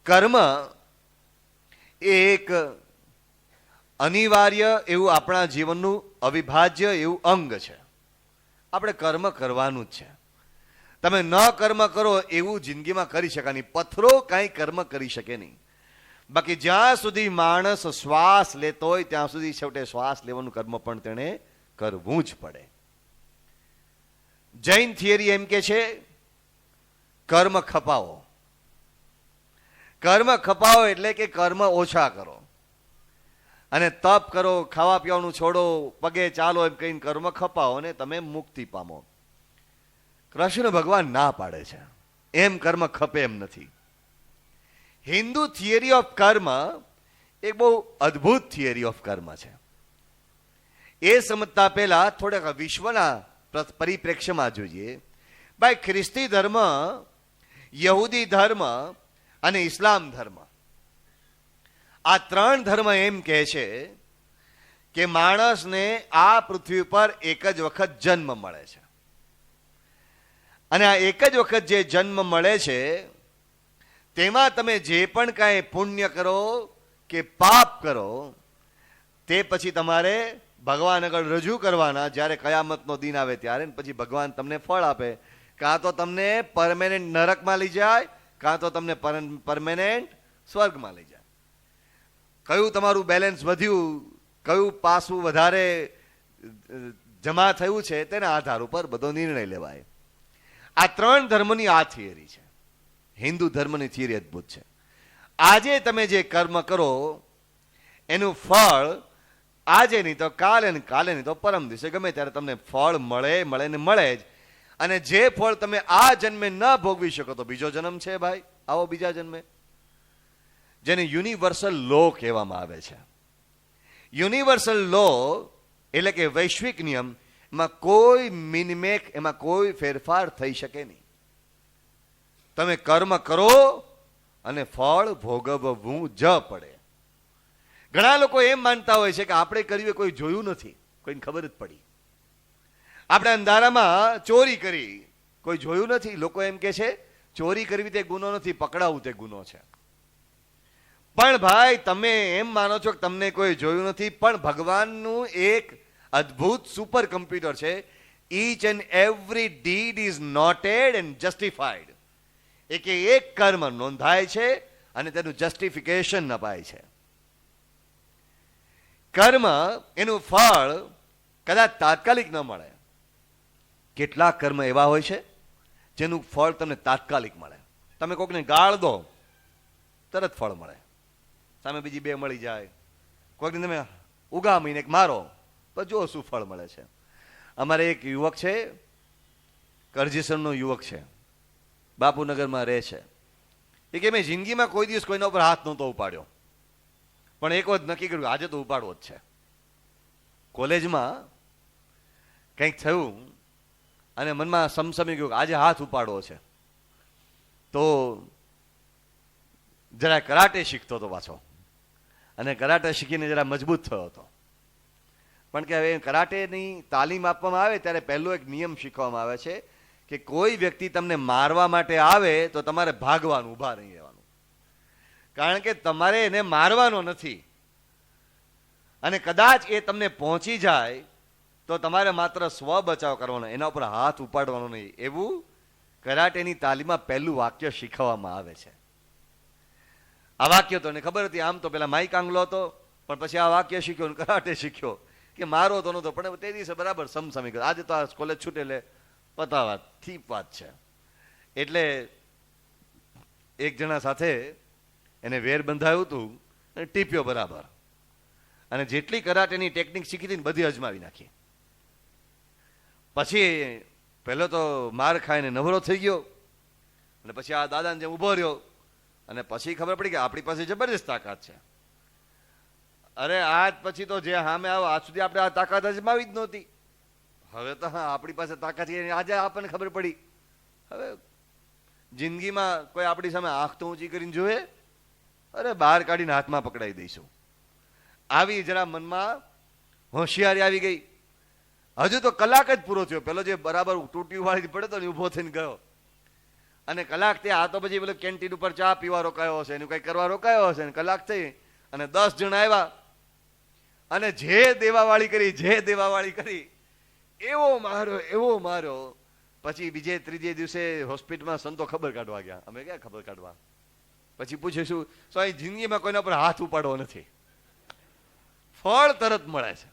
કર્મ એ એક અનિવાર્ય એવું આપણા જીવનનું અવિભાજ્ય એવું અંગ છે. આપણે કર્મ કરવાનું જ છે. તમે ન કર્મ કરો એવું જિંદગીમાં કરી શકાય નહીં. પથ્થરો કાંઈ કર્મ કરી શકે નહીં. બાકી જ્યાં સુધી માણસ શ્વાસ લેતો હોય ત્યાં સુધી છેવટે શ્વાસ લેવાનું કર્મ પણ તેણે કરવું જ પડે. જૈન થિયરી એમ કે છે કર્મ ખપાવો. કર્મ ખપાવો એટલે કે કર્મ ઓછા કરો અને તપ કરો, ખાવા પીવાનું છોડો, પગે ચાલો એમ કહીને કર્મ ખપાવો અને તમે મુક્તિ પામો. કૃષ્ણ ભગવાન ના પાડે છે, એમ કર્મ ખપે એમ નથી. હિન્દુ થિયરી ઓફ કર્મ એક બહુ અદ્ભુત થિયરી ઓફ કર્મ છે. એ સમજતા પહેલા થોડાક વિશ્વના પરિપ્રેક્ષ્યમાં જોઈએ. ભાઈ, ખ્રિસ્તી ધર્મ, યહૂદી ધર્મ અને ઇસ્લામ ધર્મ, આ ત્રણ ધર્મ એમ કહે છે કે માણસને આ પૃથ્વી પર એક જ વખત જન્મ મળે છે અને આ એક જ વખત જે જન્મ મળે છે તેમાં તમે જે પણ કાંઈ પુણ્ય કરો કે પાપ કરો તે પછી તમારે ભગવાન આગળ રજૂ કરવાના. જ્યારે કયામતનો દિન આવે ત્યારે પછી ભગવાન તમને ફળ આપે. કાં તો તમને પરમેનન્ટ નરકમાં લઈ જાય, કાં તો તમને પરમેનન્ટ સ્વર્ગમાં લઈ જાય. કયું તમારું બેલેન્સ વધ્યું, કયું પાસું વધારે જમા થયું છે તેના આધાર ઉપર બધો નિર્ણય લેવાય. આ ત્રણ ધર્મની આ થિયરી છે. હિન્દુ ધર્મની થિયરી અદ્ભુત છે. આજે તમે જે કર્મ કરો એનું ફળ આજે નહીં તો કાલે ને કાલે નહીં તો પરમ દિવસે ગમે ત્યારે તમને ફળ મળે ને મળે જ. અને જે ફળ તમે આ જન્મે ન ભોગવી શકો તો બીજો જન્મ છે ભાઈ, આવો બીજા જન્મે, જેને યુનિવર્સલ લો કહેવામાં આવે છે. યુનિવર્સલ લો એટલે કે વૈશ્વિક નિયમ, એમાં કોઈ મિનમેક, એમાં કોઈ ફેરફાર થઈ શકે નહીં. તમે કર્મ કરો અને ફળ ભોગવવું જ પડે. ઘણા લોકો એમ માનતા હોય છે કે આપણે કર્યું કોઈ જોયું નથી, કોઈને ખબર જ પડી. આપણે અંધારામાં ચોરી કરી, કોઈ જોયું નથી. લોકો એમ કે છે ચોરી કરવી તે ગુનો નથી, પકડાવું તે ગુનો છે. પણ ભાઈ, તમે એમ માનો છો કે તમને કોઈ જોયું નથી, પણ ભગવાનનું એક અદ્ભુત સુપર કમ્પ્યુટર છે. Each and every did is noted and justified. એક કર્મ નોંધાય છે અને તેનું જસ્ટિફિકેશન અપાય છે. કર્મ એનું ફળ કદાચ તાત્કાલિક ન મળે. કેટલાક કર્મ એવા હોય છે જેનું ફળ તમને તાત્કાલિક મળે. તમે કોઈકને ગાળ દો તરત ફળ મળે, સામે બીજી બે મળી જાય. કોઈકને તમે ઉગામીને મારો તો જો શું ફળ મળે છે. અમારે એક યુવક છે, કરજીસરનો યુવક છે, બાપુનગરમાં રહે છે. એ કે મેં જિંદગીમાં કોઈ દિવસ કોઈના ઉપર હાથ નહોતો ઉપાડ્યો, પણ એક વખત નક્કી કર્યું આજે તો ઉપાડવો જ છે. કોલેજમાં કંઈક થયું અને મનમાં સમસમી ગયું આજે હાથ ઉપાડવો છે. તો જરા કરાટે શીખતો હતો પાછો, અને કરાટે શીખીને જરા મજબૂત થયો હતો. પણ કે હવે કરાટેની તાલીમ આપવામાં આવે ત્યારે પહેલો એક નિયમ શીખવામાં આવે છે કે કોઈ વ્યક્તિ તમને મારવા માટે આવે તો તમારે ભાગવાનું, ઊભા નહીં રહેવાનું. કારણ કે તમારે એને મારવાનો નથી અને કદાચ એ તમને પહોંચી જાય તો તમારે માત્ર સ્વ બચાવ કરવાનો, એના ઉપર હાથ ઉપાડવાનો નહીં. એવું કરાટેની તાલીમમાં પહેલું વાક્ય શીખવવામાં આવે છે. આ વાક્ય તો એને ખબર હતી, આમ તો પેલા માઈક આંગલો હતો, પણ પછી આ વાક્ય શીખ્યો ને કરાટે શીખ્યો કે મારો તો નહોતો, પણ તે દિવસે બરાબર સમસમી ગયો. આજે તો આ કોલેજ છૂટે એટલે પતાવાત થીપ વાત છે. એટલે એક જણા સાથે એને વેર બંધાયું હતું અને ટીપ્યો બરાબર, અને જેટલી કરાટેની ટેકનિક શીખી હતી ને બધી અજમાવી નાખી. પછી પહેલો તો માર ખાઈને નવરો થઈ ગયો અને પછી આ દાદાને જેમ ઊભો રહ્યો અને પછી ખબર પડી કે આપણી પાસે જબરદસ્ત તાકાત છે. અરે આજ પછી તો જે સામે આવો આજ સુધી આપણે આ તાકાત અજમાવી જ નહોતી. હવે તો હા આપણી પાસે તાકાત છે, આજે આપણને ખબર પડી. હવે જિંદગીમાં કોઈ આપણી સામે આંખ તો ઊંચી કરીને જોવે, અરે બહાર કાઢીને હાથમાં પકડાઈ દઈશું. આવી જરા મનમાં હોશિયારી આવી ગઈ. હજુ તો કલાક જ પૂરો થયો. પેલો જે બરાબર ટૂટી વાળી પડે તો ને ઉભો થઈને ગયો, અને કલાક તે આ તો પછી પેલો કેન્ટીન ઉપર ચા પીવા રોકાયો હશે, એનું કઈ કરવા રોકાયો હશે, કલાક થઈ અને 10 જણ આવ્યા અને જે દેવાવાળી કરી એવો માર્યો. પછી બીજે ત્રીજે દિવસે હોસ્પિટલમાં સંતો ખબર કાઢવા ગયા. અમે ક્યાં ખબર કાઢવા? પછી પૂછીશું સ્વામી જિંદગીમાં કોઈના પર હાથ ઉપાડવો નથી, ફળ તરત મળે છે.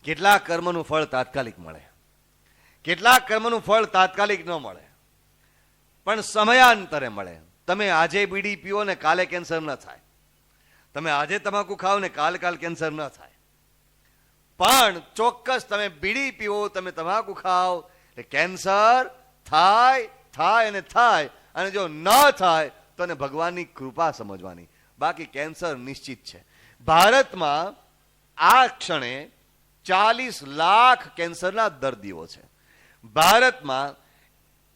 કેટલાક કર્મનું ફળ તાત્કાલિક મળે, કેટલાક કર્મનું ફળ તાત્કાલિક ન મળે, પણ સમયાંતરે મળે. તમે આજે બીડી પીઓ ને કાલે કેન્સર ન થાય, તમે આજે તમાકુ ખાઓ ને કાલ કેન્સર ન થાય. પણ ચોક્કસ તમે બીડી પીવો, તમે તમાકુ ખાઓ એટલે કેન્સર થાય. અને જો ન થાય તો એને ભગવાનની કૃપા સમજવાની, બાકી કેન્સર નિશ્ચિત છે. ભારતમાં આ ક્ષણે 40 લાખ કેન્સરના દર્દીઓ છે. ભારતમાં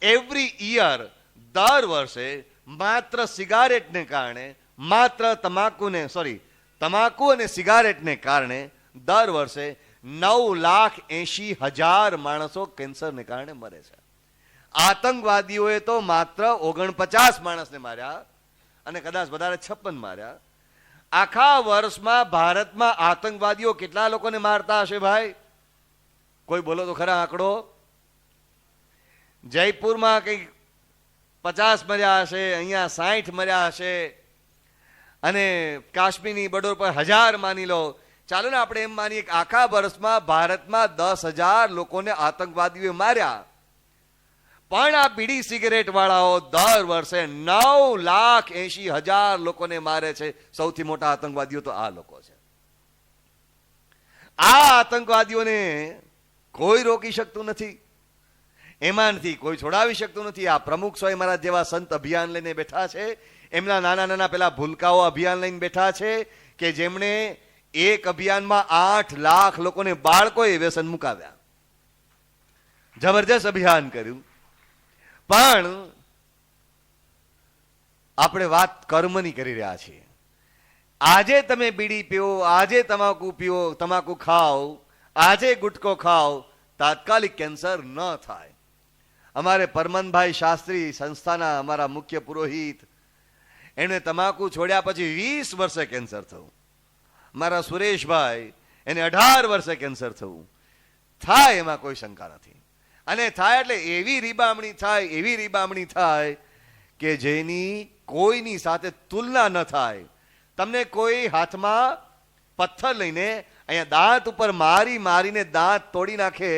એવરી યર, દર વર્ષે માત્ર સિગારેટને કારણે, માત્ર તમાકુ અને સિગારેટને કારણે દર વર્ષે 9,80,000 માણસો કેન્સરને કારણે મરે છે. આતંકવાદીઓએ તો માત્ર 49 માણસને માર્યા અને કદાચ વધારે 56 માર્યા. આખા વર્ષમાં ભારતમાં આતંકવાદીઓ કેટલા લોકોને મારતા હશે ભાઈ? કોઈ બોલો તો ખરા આંકડો. જયપુરમાં કંઈક 50 મર્યા હશે, અહીંયા 60 મર્યા હશે, અને કાશ્મીરની બોર્ડર પર 1000 માની લો. ચાલો ને આપણે એમ માનીએ કે આખા વર્ષમાં ભારતમાં 10,000 લોકોને આતંકવાદીઓએ માર્યા. પણ આ બીડી સિગરેટ વાળાઓ દર વર્ષે 9,80,000 લોકોને મારે છે. સૌથી મોટા આતંકવાદીઓ તો આ લોકો છે. આ આતંકવાદીઓને કોઈ રોકી શકતું નથી, એમાંથી કોઈ છોડાવી શકતું નથી. આ પ્રમુખ સ્વામી મહારાજ જેવા સંત અભિયાન લઈને બેઠા છે, એમના નાના પેલા ભૂલકાઓ અભિયાન લઈને બેઠા છે, કે જેમણે એક અભિયાનમાં 8 લાખ લોકોને બાળકોએ વ્યસન મુકાવ્યા. જબરજસ્ત અભિયાન કર્યું. પણ આપણે વાત કર્મની કરી રહ્યા છીએ. આજે તમે બીડી પીઓ, આજે તમાકુ ખાઓ, આજે ગુટકો ખાઓ, તાત્કાલિક કેન્સર ન થાય. અમારે પરમનભાઈ શાસ્ત્રી સંસ્થાના અમારા મુખ્ય પુરોહિત, એણે તમાકુ છોડ્યા પછી 20 વર્ષે કેન્સર થયું. મારા સુરેશભાઈ, એને 18 વર્ષે કેન્સર થયું. થાય એમાં કોઈ શંકા નથી. અને થાય એટલે એવી રીબામણી થાય કે જેની કોઈની સાથે તુલના ન થાય. તમને કોઈ હાથમાં પથ્થર લઈને અહીંયા દાંત ઉપર મારીને દાંત તોડી નાખે,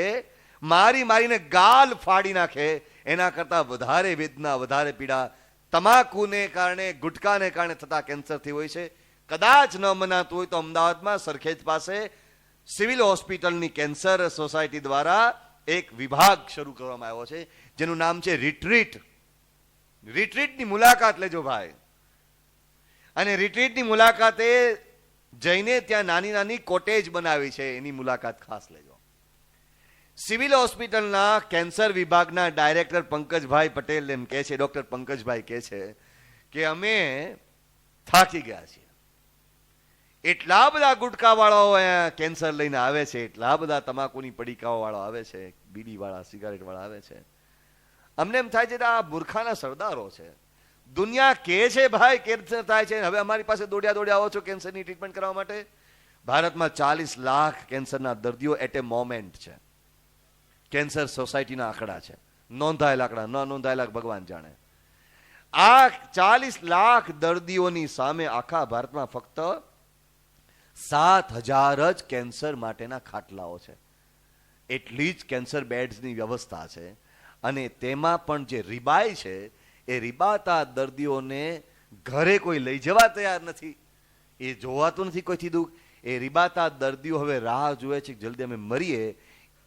મારીને ગાલ ફાડી નાખે, એના કરતા વધારે વેદના, વધારે પીડા તમાકુને કારણે, ગુટકાને કારણે થતા કેન્સરથી હોય છે. કદાચ ન મનાતું હોય તો અમદાવાદમાં સરખેજ પાસે સિવિલ હોસ્પિટલની કેન્સર સોસાયટી દ્વારા એક વિભાગ શરૂ કરવામાં આવ્યો છે, જેનું નામ છે રિટ્રીટ. રિટ્રીટની મુલાકાત લેજો ભાઈ. અને રિટ્રીટની મુલાકાતે જઈને ત્યાં નાની કોટેજ બનાવી છે, એની મુલાકાત ખાસ લેજો. સિવિલ હોસ્પિટલના કેન્સર વિભાગના ડાયરેક્ટર પંકજભાઈ પટેલ એમ કહે છે, ડોક્ટર પંકજભાઈ કહે છે કે અમે થાકી ગયા છીએ. એટલા બધા ગુટકા વાળાઓ અહીંયા કેન્સર લઈને આવે છે, એટલા બધા તમાકુની પડીકાઓ વાળા આવે છે, બીડી વાળા, સિગારેટ વાળા આવે છે. અમને એમ થાય છે કે આ મૂર્ખાના સરદારો છે. દુનિયા કે છે ભાઈ કેન્સર થાય છે, હવે અમારી પાસે દોડ્યા આવો છો કેન્સરની ટ્રીટમેન્ટ કરવા માટે. ભારતમાં 40 લાખ કેન્સરના દર્દીઓ એટ એ મોમેન્ટ છે. કેન્સર સોસાયટીના આંકડા છે, નોંધાયેલા આંકડા, ન નોંધાયેલા ભગવાન જાણે. આ 40 લાખ દર્દીઓની સામે આખા ભારતમાં ફક્ત 7,000 જ કેન્સર માટેના ખાટલાઓ છે. એટલી જ કેન્સર બેડ્સની વ્યવસ્થા છે. અને તેમાં પણ જે રીબાય છે, એ રીબાતા દર્દીઓને ઘરે કોઈ લઈ જવા તૈયાર નથી. એ જોવાતું નથી કોઈથી દુઃખ. એ રીબાતા દર્દીઓ હવે રાહ જુએ છે કે જલ્દી અમે મરીએ.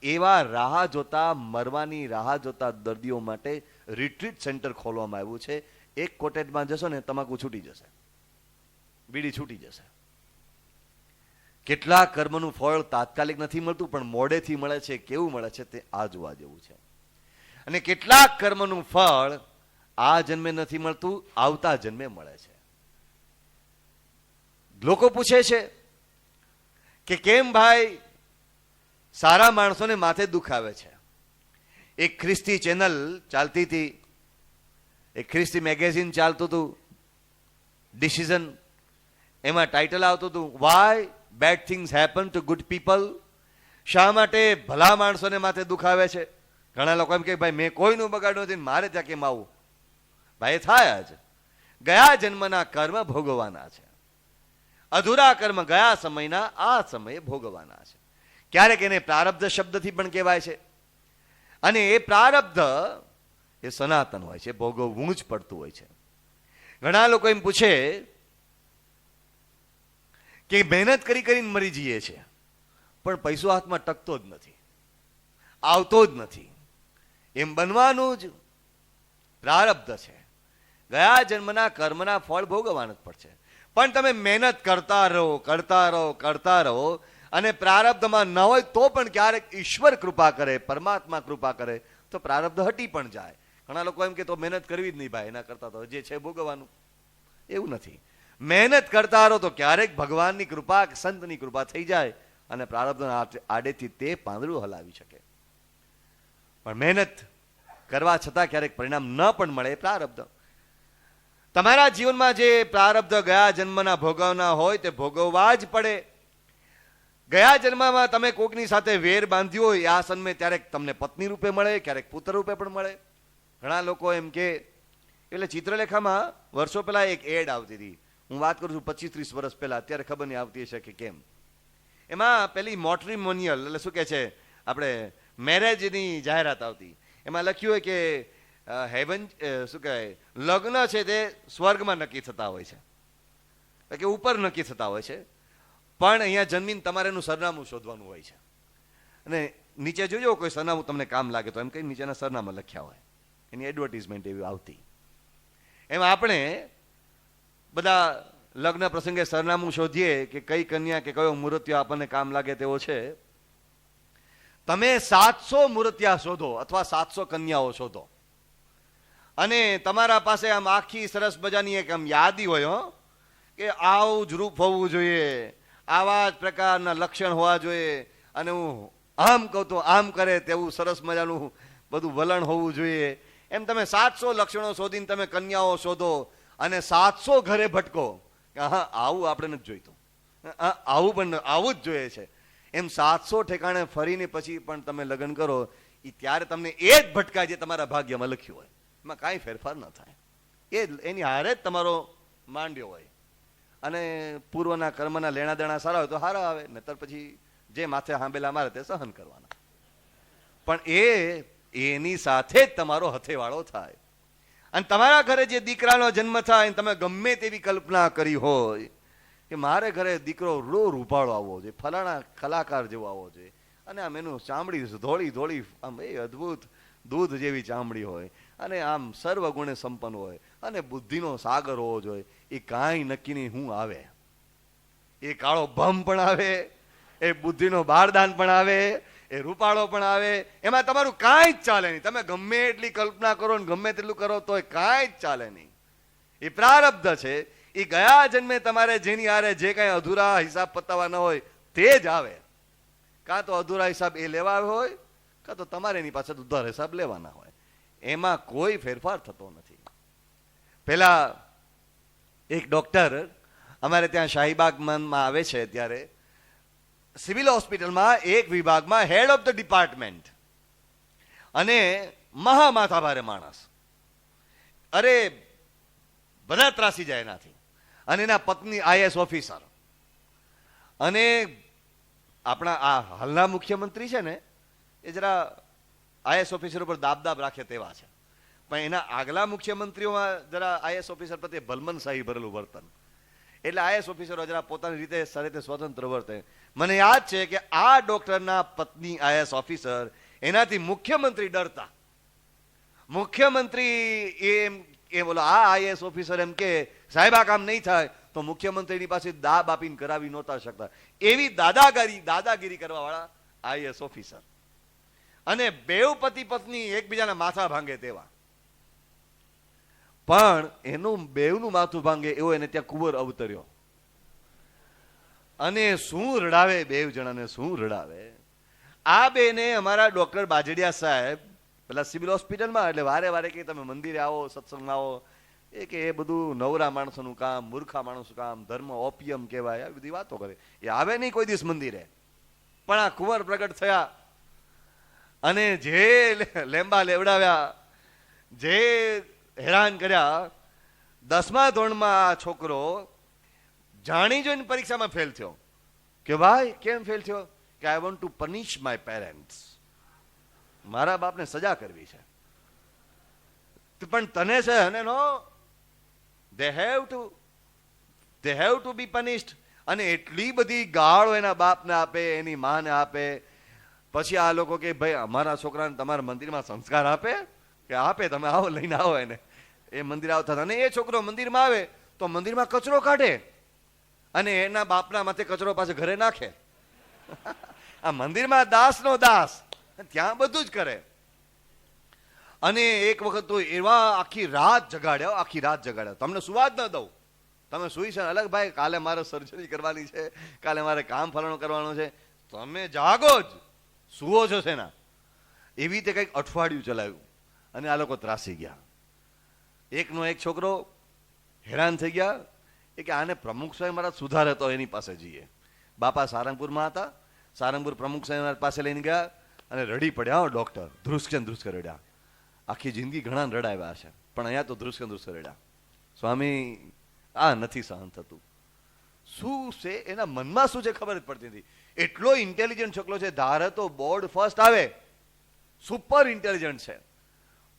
એવા મરવાની રાહ જોતા દર્દીઓ માટે રિટ્રીટ સેન્ટર ખોલવામાં આવ્યું છે. એક કોટેજમાં જશો ને તમાકુ છૂટી જશે, બીડી છૂટી જશે. કેટલાક કર્મનું ફળ તાત્કાલિક નથી મળતું, પણ મોડેથી મળે છે. કેવું મળે છે તે આ જોવા જેવું છે. અને કેટલાક કર્મનું ફળ આ જન્મે નથી મળતું, આવતા જન્મે મળે છે. લોકો પૂછે છે કે કેમ ભાઈ સારા માણસોને માથે દુઃખ આવે છે. એક ખ્રિસ્તી ચેનલ ચાલતી હતી, એક ખ્રિસ્તી મેગેઝિન ચાલતું હતું, ડિસિઝન. એમાં ટાઇટલ આવતું હતું, why bad things happen to good people. શા માટે ભલા માણસોને માથે દુઃખ આવે છે? ઘણા લોકો એમ કે ભાઈ મેં કોઈનું બગાડ્યું નથી, મારે ત્યાં કેમ આવું? ભાઈ એ થાય જ. ગયા જન્મના કર્મ ભોગવવાના છે. અધૂરા કર્મ ગયા સમયના આ સમયે ભોગવવાના છે. ક્યારેક એને પ્રારબ્ધ શબ્દથી પણ કહેવાય છે. અને એ પ્રારબ્ધ એ સનાતન હોય છે, ભોગવવું જ પડતું હોય છે. ઘણા લોકો એમ પૂછે કે મહેનત કરી કરીને મરી જઈએ છે, પણ પૈસો હાથમાં ટકતો જ નથી, આવતો જ નથી. એમ બનવાનું જ પ્રારબ્ધ છે. ગયા જન્મના કર્મના ફળ ભોગવવાનું જ પડશે. પણ તમે મહેનત કરતા રહો, કરતા રહો, કરતા રહો, અને પ્રારબ્ધમાં ન હોય તો પણ ક્યારેક ઈશ્વર કૃપા કરે, પરમાત્મા કૃપા કરે તો પ્રારબ્ધ હટી પણ જાય. ઘણા લોકો એમ કે તો મહેનત કરવી જ નહીં ભાઈ, એના કરતા તો જે છે ભોગવવાનું. એવું નથી. મહેનત કરતા રહો તો ક્યારેક ભગવાનની કૃપા, સંતની કૃપા થઈ જાય અને પ્રારબ્ધના આડેથી તે પાંદડું હલાવી શકે. પણ મહેનત કરવા છતાં ક્યારેક પરિણામ ન પણ મળે. પ્રારબ્ધ તમારા જીવનમાં જે પ્રારબ્ધ ગયા જન્મના ભોગવના હોય તે ભોગવવા જ પડે. ગયા જન્મમાં તમે કોકની સાથે વેર બાંધ્યો હોય આ જન્મે ત્યારે તમને પત્ની રૂપે મળે, ક્યારેક પુત્ર રૂપે પણ મળે. ઘણા લોકો એમ કે, એટલે ચિત્રલેખામાં વર્ષો પહેલા એક એડ આવતી હતી, હું વાત કરું છું 25-30 વર્ષ પહેલા, અત્યારે ખબર નહીં આવતી હશે કે કેમ. એમાં પેલી મોટ્રીમોનિયલ એટલે શું કે છે આપણે મેરેજની જાહેરાત આવતી. એમાં લખ્યું હોય કે હેવન શું કહેવાય, લગ્ન છે તે સ્વર્ગમાં નક્કી થતા હોય છે, કે ઉપર નક્કી થતા હોય છે, પણ અહીંયા જન્મીને તમારે એનું સરનામું શોધવાનું હોય છે. અને નીચે જોજો કોઈ સરનામું તમને કામ લાગે તો એમ કઈ નીચેના સરનામા લખ્યા હોય, એની એડવર્ટિઝમેન્ટ એવી આવતી. એમાં આપણે બધા લગ્ન પ્રસંગે સરનામું શોધીએ કે કઈ કન્યા કે કયો મૂર્તિયો આપણને કામ લાગે તેવો છે. તમે 700 મૂર્તિયા શોધો અથવા 700 કન્યાઓ શોધો અને તમારા પાસે આમ આખી સરસ મજાની એક આમ યાદી હોય કે આવું જ રૂપ હોવું જોઈએ, આવા જ પ્રકારના લક્ષણ હોવા જોઈએ, અને હું આમ કહું તો આમ કરે તેવું સરસ મજાનું બધું વલણ હોવું જોઈએ. એમ તમે 700 લક્ષણો શોધીને તમે કન્યાઓ શોધો અને 700 ઘરે ભટકો કે હા આવું આપણે નથી જોઈતું, આવું પણ આવું જ જોઈએ છે. એમ 700 ઠેકાણે ફરીને પછી પણ તમે લગ્ન કરો, એ ત્યારે તમને એ જ ભટકાય જે તમારા ભાગ્યમાં લખ્યું હોય. એમાં કાંઈ ફેરફાર ન થાય. એ એની હારે જ તમારો માંડ્યો હોય. અને પૂર્વના કર્મના લેણા દેણા સારા હોય તો સારા આવે, નહીતર પછી જે માથે હાંભેલા મારે તે સહન કરવાના. પણ એની સાથે જ તમારો હથેવાળો થાય. અને તમારા ઘરે જે દીકરાનો જન્મ થાય તમે ગમે તેવી કલ્પના કરી હોય કે મારે ઘરે દીકરો રૂપાળો આવવો જોઈએ, ફલાણા કલાકાર જેવો આવવો જોઈએ, અને આમ એનું ચામડી ધોળી ધોળી આમ એ અદ્ભુત દૂધ જેવી ચામડી હોય, અને આમ સર્વગુણે સંપન્ન હોય, અને બુદ્ધિનો સાગર હોવો જોઈએ. એ કાંઈ નક્કી નહીં હું આવે. એ કાળો ભમ પણ આવે, એ બુદ્ધિનો બારદાન પણ આવે, એ રૂપાળો પણ આવે. એમાં તમારું કાંઈ જ ચાલે નહીં. તમે ગમે એટલી કલ્પના કરો ને ગમે તેટલું કરો તો કાંઈ જ ચાલે નહીં. એ પ્રારબ્ધ છે. એ ગયા જન્મે તમારે જેની હારે જે કાંઈ અધૂરા હિસાબ પતાવવા ન હોય તે જ આવે. કાં તો અધૂરા હિસાબ એ લેવા આવે હોય, કાં તો તમારે એની પાસે ઉધાર હિસાબ લેવાના હોય. એમાં કોઈ ફેરફાર થતો નથી. પેલા એક ડોક્ટર અમારે ત્યાં શાહીબાગમાં આવે છે, ત્યારે સિવિલ હોસ્પિટલમાં એક વિભાગમાં હેડ ઓફ ધ ડિપાર્ટમેન્ટ, અને માથા ભારે માણસ, અરે બધા ત્રાસી જાય એનાથી. અને એના પત્ની IAS ઓફિસર, અને આપણા આ હાલના મુખ્યમંત્રી છે ને એ જરા IAS ઓફિસર ઉપર દાબદાબ રાખે તેવા છે, પણ એના આગલા મુખ્યમંત્રીઓમાં જરા IAS ઓફિસર પ્રત્યે ભલમનશાહી ભરેલું વર્તન. એટલે IAS ઓફિસરો જરા પોતાની રીતે સ્વતંત્ર વર્તે. મને યાદ છે કે આ ડોક્ટરના પત્ની IAS ઓફિસર, એનાથી મુખ્યમંત્રી ડરતા. મુખ્યમંત્રી એમ બોલો આ IAS ઓફિસર એમ કે સાહેબ આ કામ નહીં થાય તો મુખ્યમંત્રીની પાસે દાબ આપીને કરાવી નહોતા શકતા. એવી દાદાગીરી કરવા વાળા આઈએસ ઓફિસર, અને બેવ પતિ પત્ની એકબીજાના માથા ભાંગે તેવા. પણ એનું બેવનું માથું ભાંગે એવો એને ત્યાં કુંવર અવતર્યો, અને શું રડાવે બેવ જણાને, શું રડાવે. આ બેને અમારા ડોક્ટર બાજડિયા સાહેબ પેલા સિવિલ હોસ્પિટલમાં, એટલે વારે વારે કે તમે મંદિરે આવો, સત્સંગમાં આવો, એ કે એ બધું નવરા માણસોનું કામ, મૂર્ખા માણસોનું કામ, ધર્મ ઓપિયમ કહેવાય, આવી બધી વાતો કરે. એ આવે નહીં કોઈ દિવસ મંદિરે. પણ આ કુંવર પ્રગટ થયા અને જે લેંબા લેવડાવ્યા, જે હેરાન કર્યા. 10મા ધોરણમાં આ છોકરો જાણી જોઈને પરીક્ષામાં ફેલ થયો. કે ભાઈ કેમ ફેલ થયો? કે I want to પનિશ my parents, મારા બાપને સજા કરવી છે. પણ તને છે અને નો, they have to be punished. અને એટલી બધી ગાળો એના બાપને આપે, એની માને આપે. પછી આ લોકો કે ભાઈ અમારા છોકરાને તમારા મંદિરમાં સંસ્કાર આપે, કે આપે, તમે આવો લઈને આવો એને. એ મંદિર આવતા હતા, અને એ છોકરો મંદિરમાં આવે તો મંદિરમાં કચરો કાઢે અને એના બાપના માથે કચરો પાસે ઘરે નાખે. આ મંદિરમાં દાસનો દાસ, ત્યાં બધું જ કરે. અને એક વખત તો એવા આખી રાત જગાડ્યા, તમને સુવા જ ન દઉં, તમે સુઈ છે અલગ ભાઈ, કાલે મારે સર્જરી કરવાની છે, કાલે મારે કામ ફલાણું કરવાનું છે, તમે જાગો જ, સુવો છો છે ના. એવી રીતે કંઈક અઠવાડિયું ચલાવ્યું અને આ લોકો ત્રાસી ગયા. એકનો એક છોકરો હેરાન થઈ ગયા. એ કે આને પ્રમુખ સ્વામી મહારાજ સુધારે તો એની પાસે જઈએ. બાપા સારંગપુરમાં હતા, સારંગપુર પ્રમુખ સ્વામી મહારાજ પાસે લઈને ગયા અને રડી પડ્યા. ડોક્ટર ધ્રુસકે રડ્યા. આખી જિંદગી ઘણા રડાવ્યા છે, પણ અહીંયા તો ધ્રુસકે રડ્યા. સ્વામી આ નથી સહન થતું. શું છે એના મનમાં, શું છે ખબર જ પડતી નથી. એટલો ઇન્ટેલિજન્ટ છોકરો છે, ધારે તો બોર્ડ ફર્સ્ટ આવે, સુપર ઇન્ટેલિજન્ટ છે,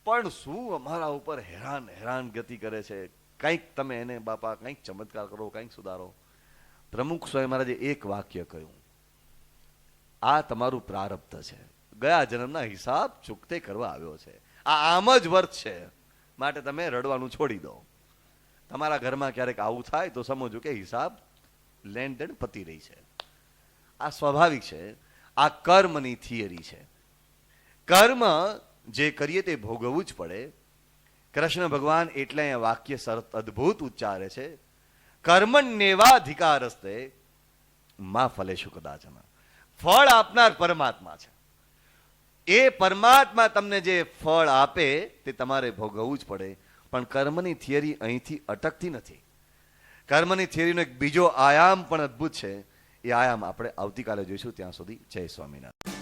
પણ શું અમારા ઉપર હેરાન ગતિ કરે છે. કંઈક તમે એને બાપા કંઈક ચમત્કાર કરો, કંઈક સુધારો. પ્રમુખ સ્વામી મહારાજે એક વાક્ય કહ્યું, આ તમારું પ્રારબ્ધ છે, ગયા જન્મના હિસાબ ચૂકતે કરવા આવ્યો છે. આ આમ જ વર્ત છે, માટે તમે રડવાનું છોડી દો. તમારા ઘરમાં ક્યારેક આવું થાય તો સમજો કે હિસાબ લેણ દેણ પતી રહી છે. આ સ્વાભાવિક છે. આ કર્મની થિયરી છે. કર્મ જે કરીએ તે ભોગવવું જ પડે. કૃષ્ણ ભગવાન એટલે અહીંયા વાક્ય સરસ અદ્ભુત ઉચ્ચારે છે, કર્મણ્યેવાધિકારસ્તે મા ફલેષુ કદાચન. ફળ આપનાર પરમાત્મા છે. એ પરમાત્મા તમને જે ફળ આપે તે તમારે ભોગવવું જ પડે. પણ કર્મની થિયરી અહીંથી અટકતી નથી. કર્મની થિયરીનો એક બીજો આયામ પણ અદ્ભુત છે. એ આયામ આપણે આવતીકાલે જોઈશું. ત્યાં સુધી જય સ્વામિનારાયણ.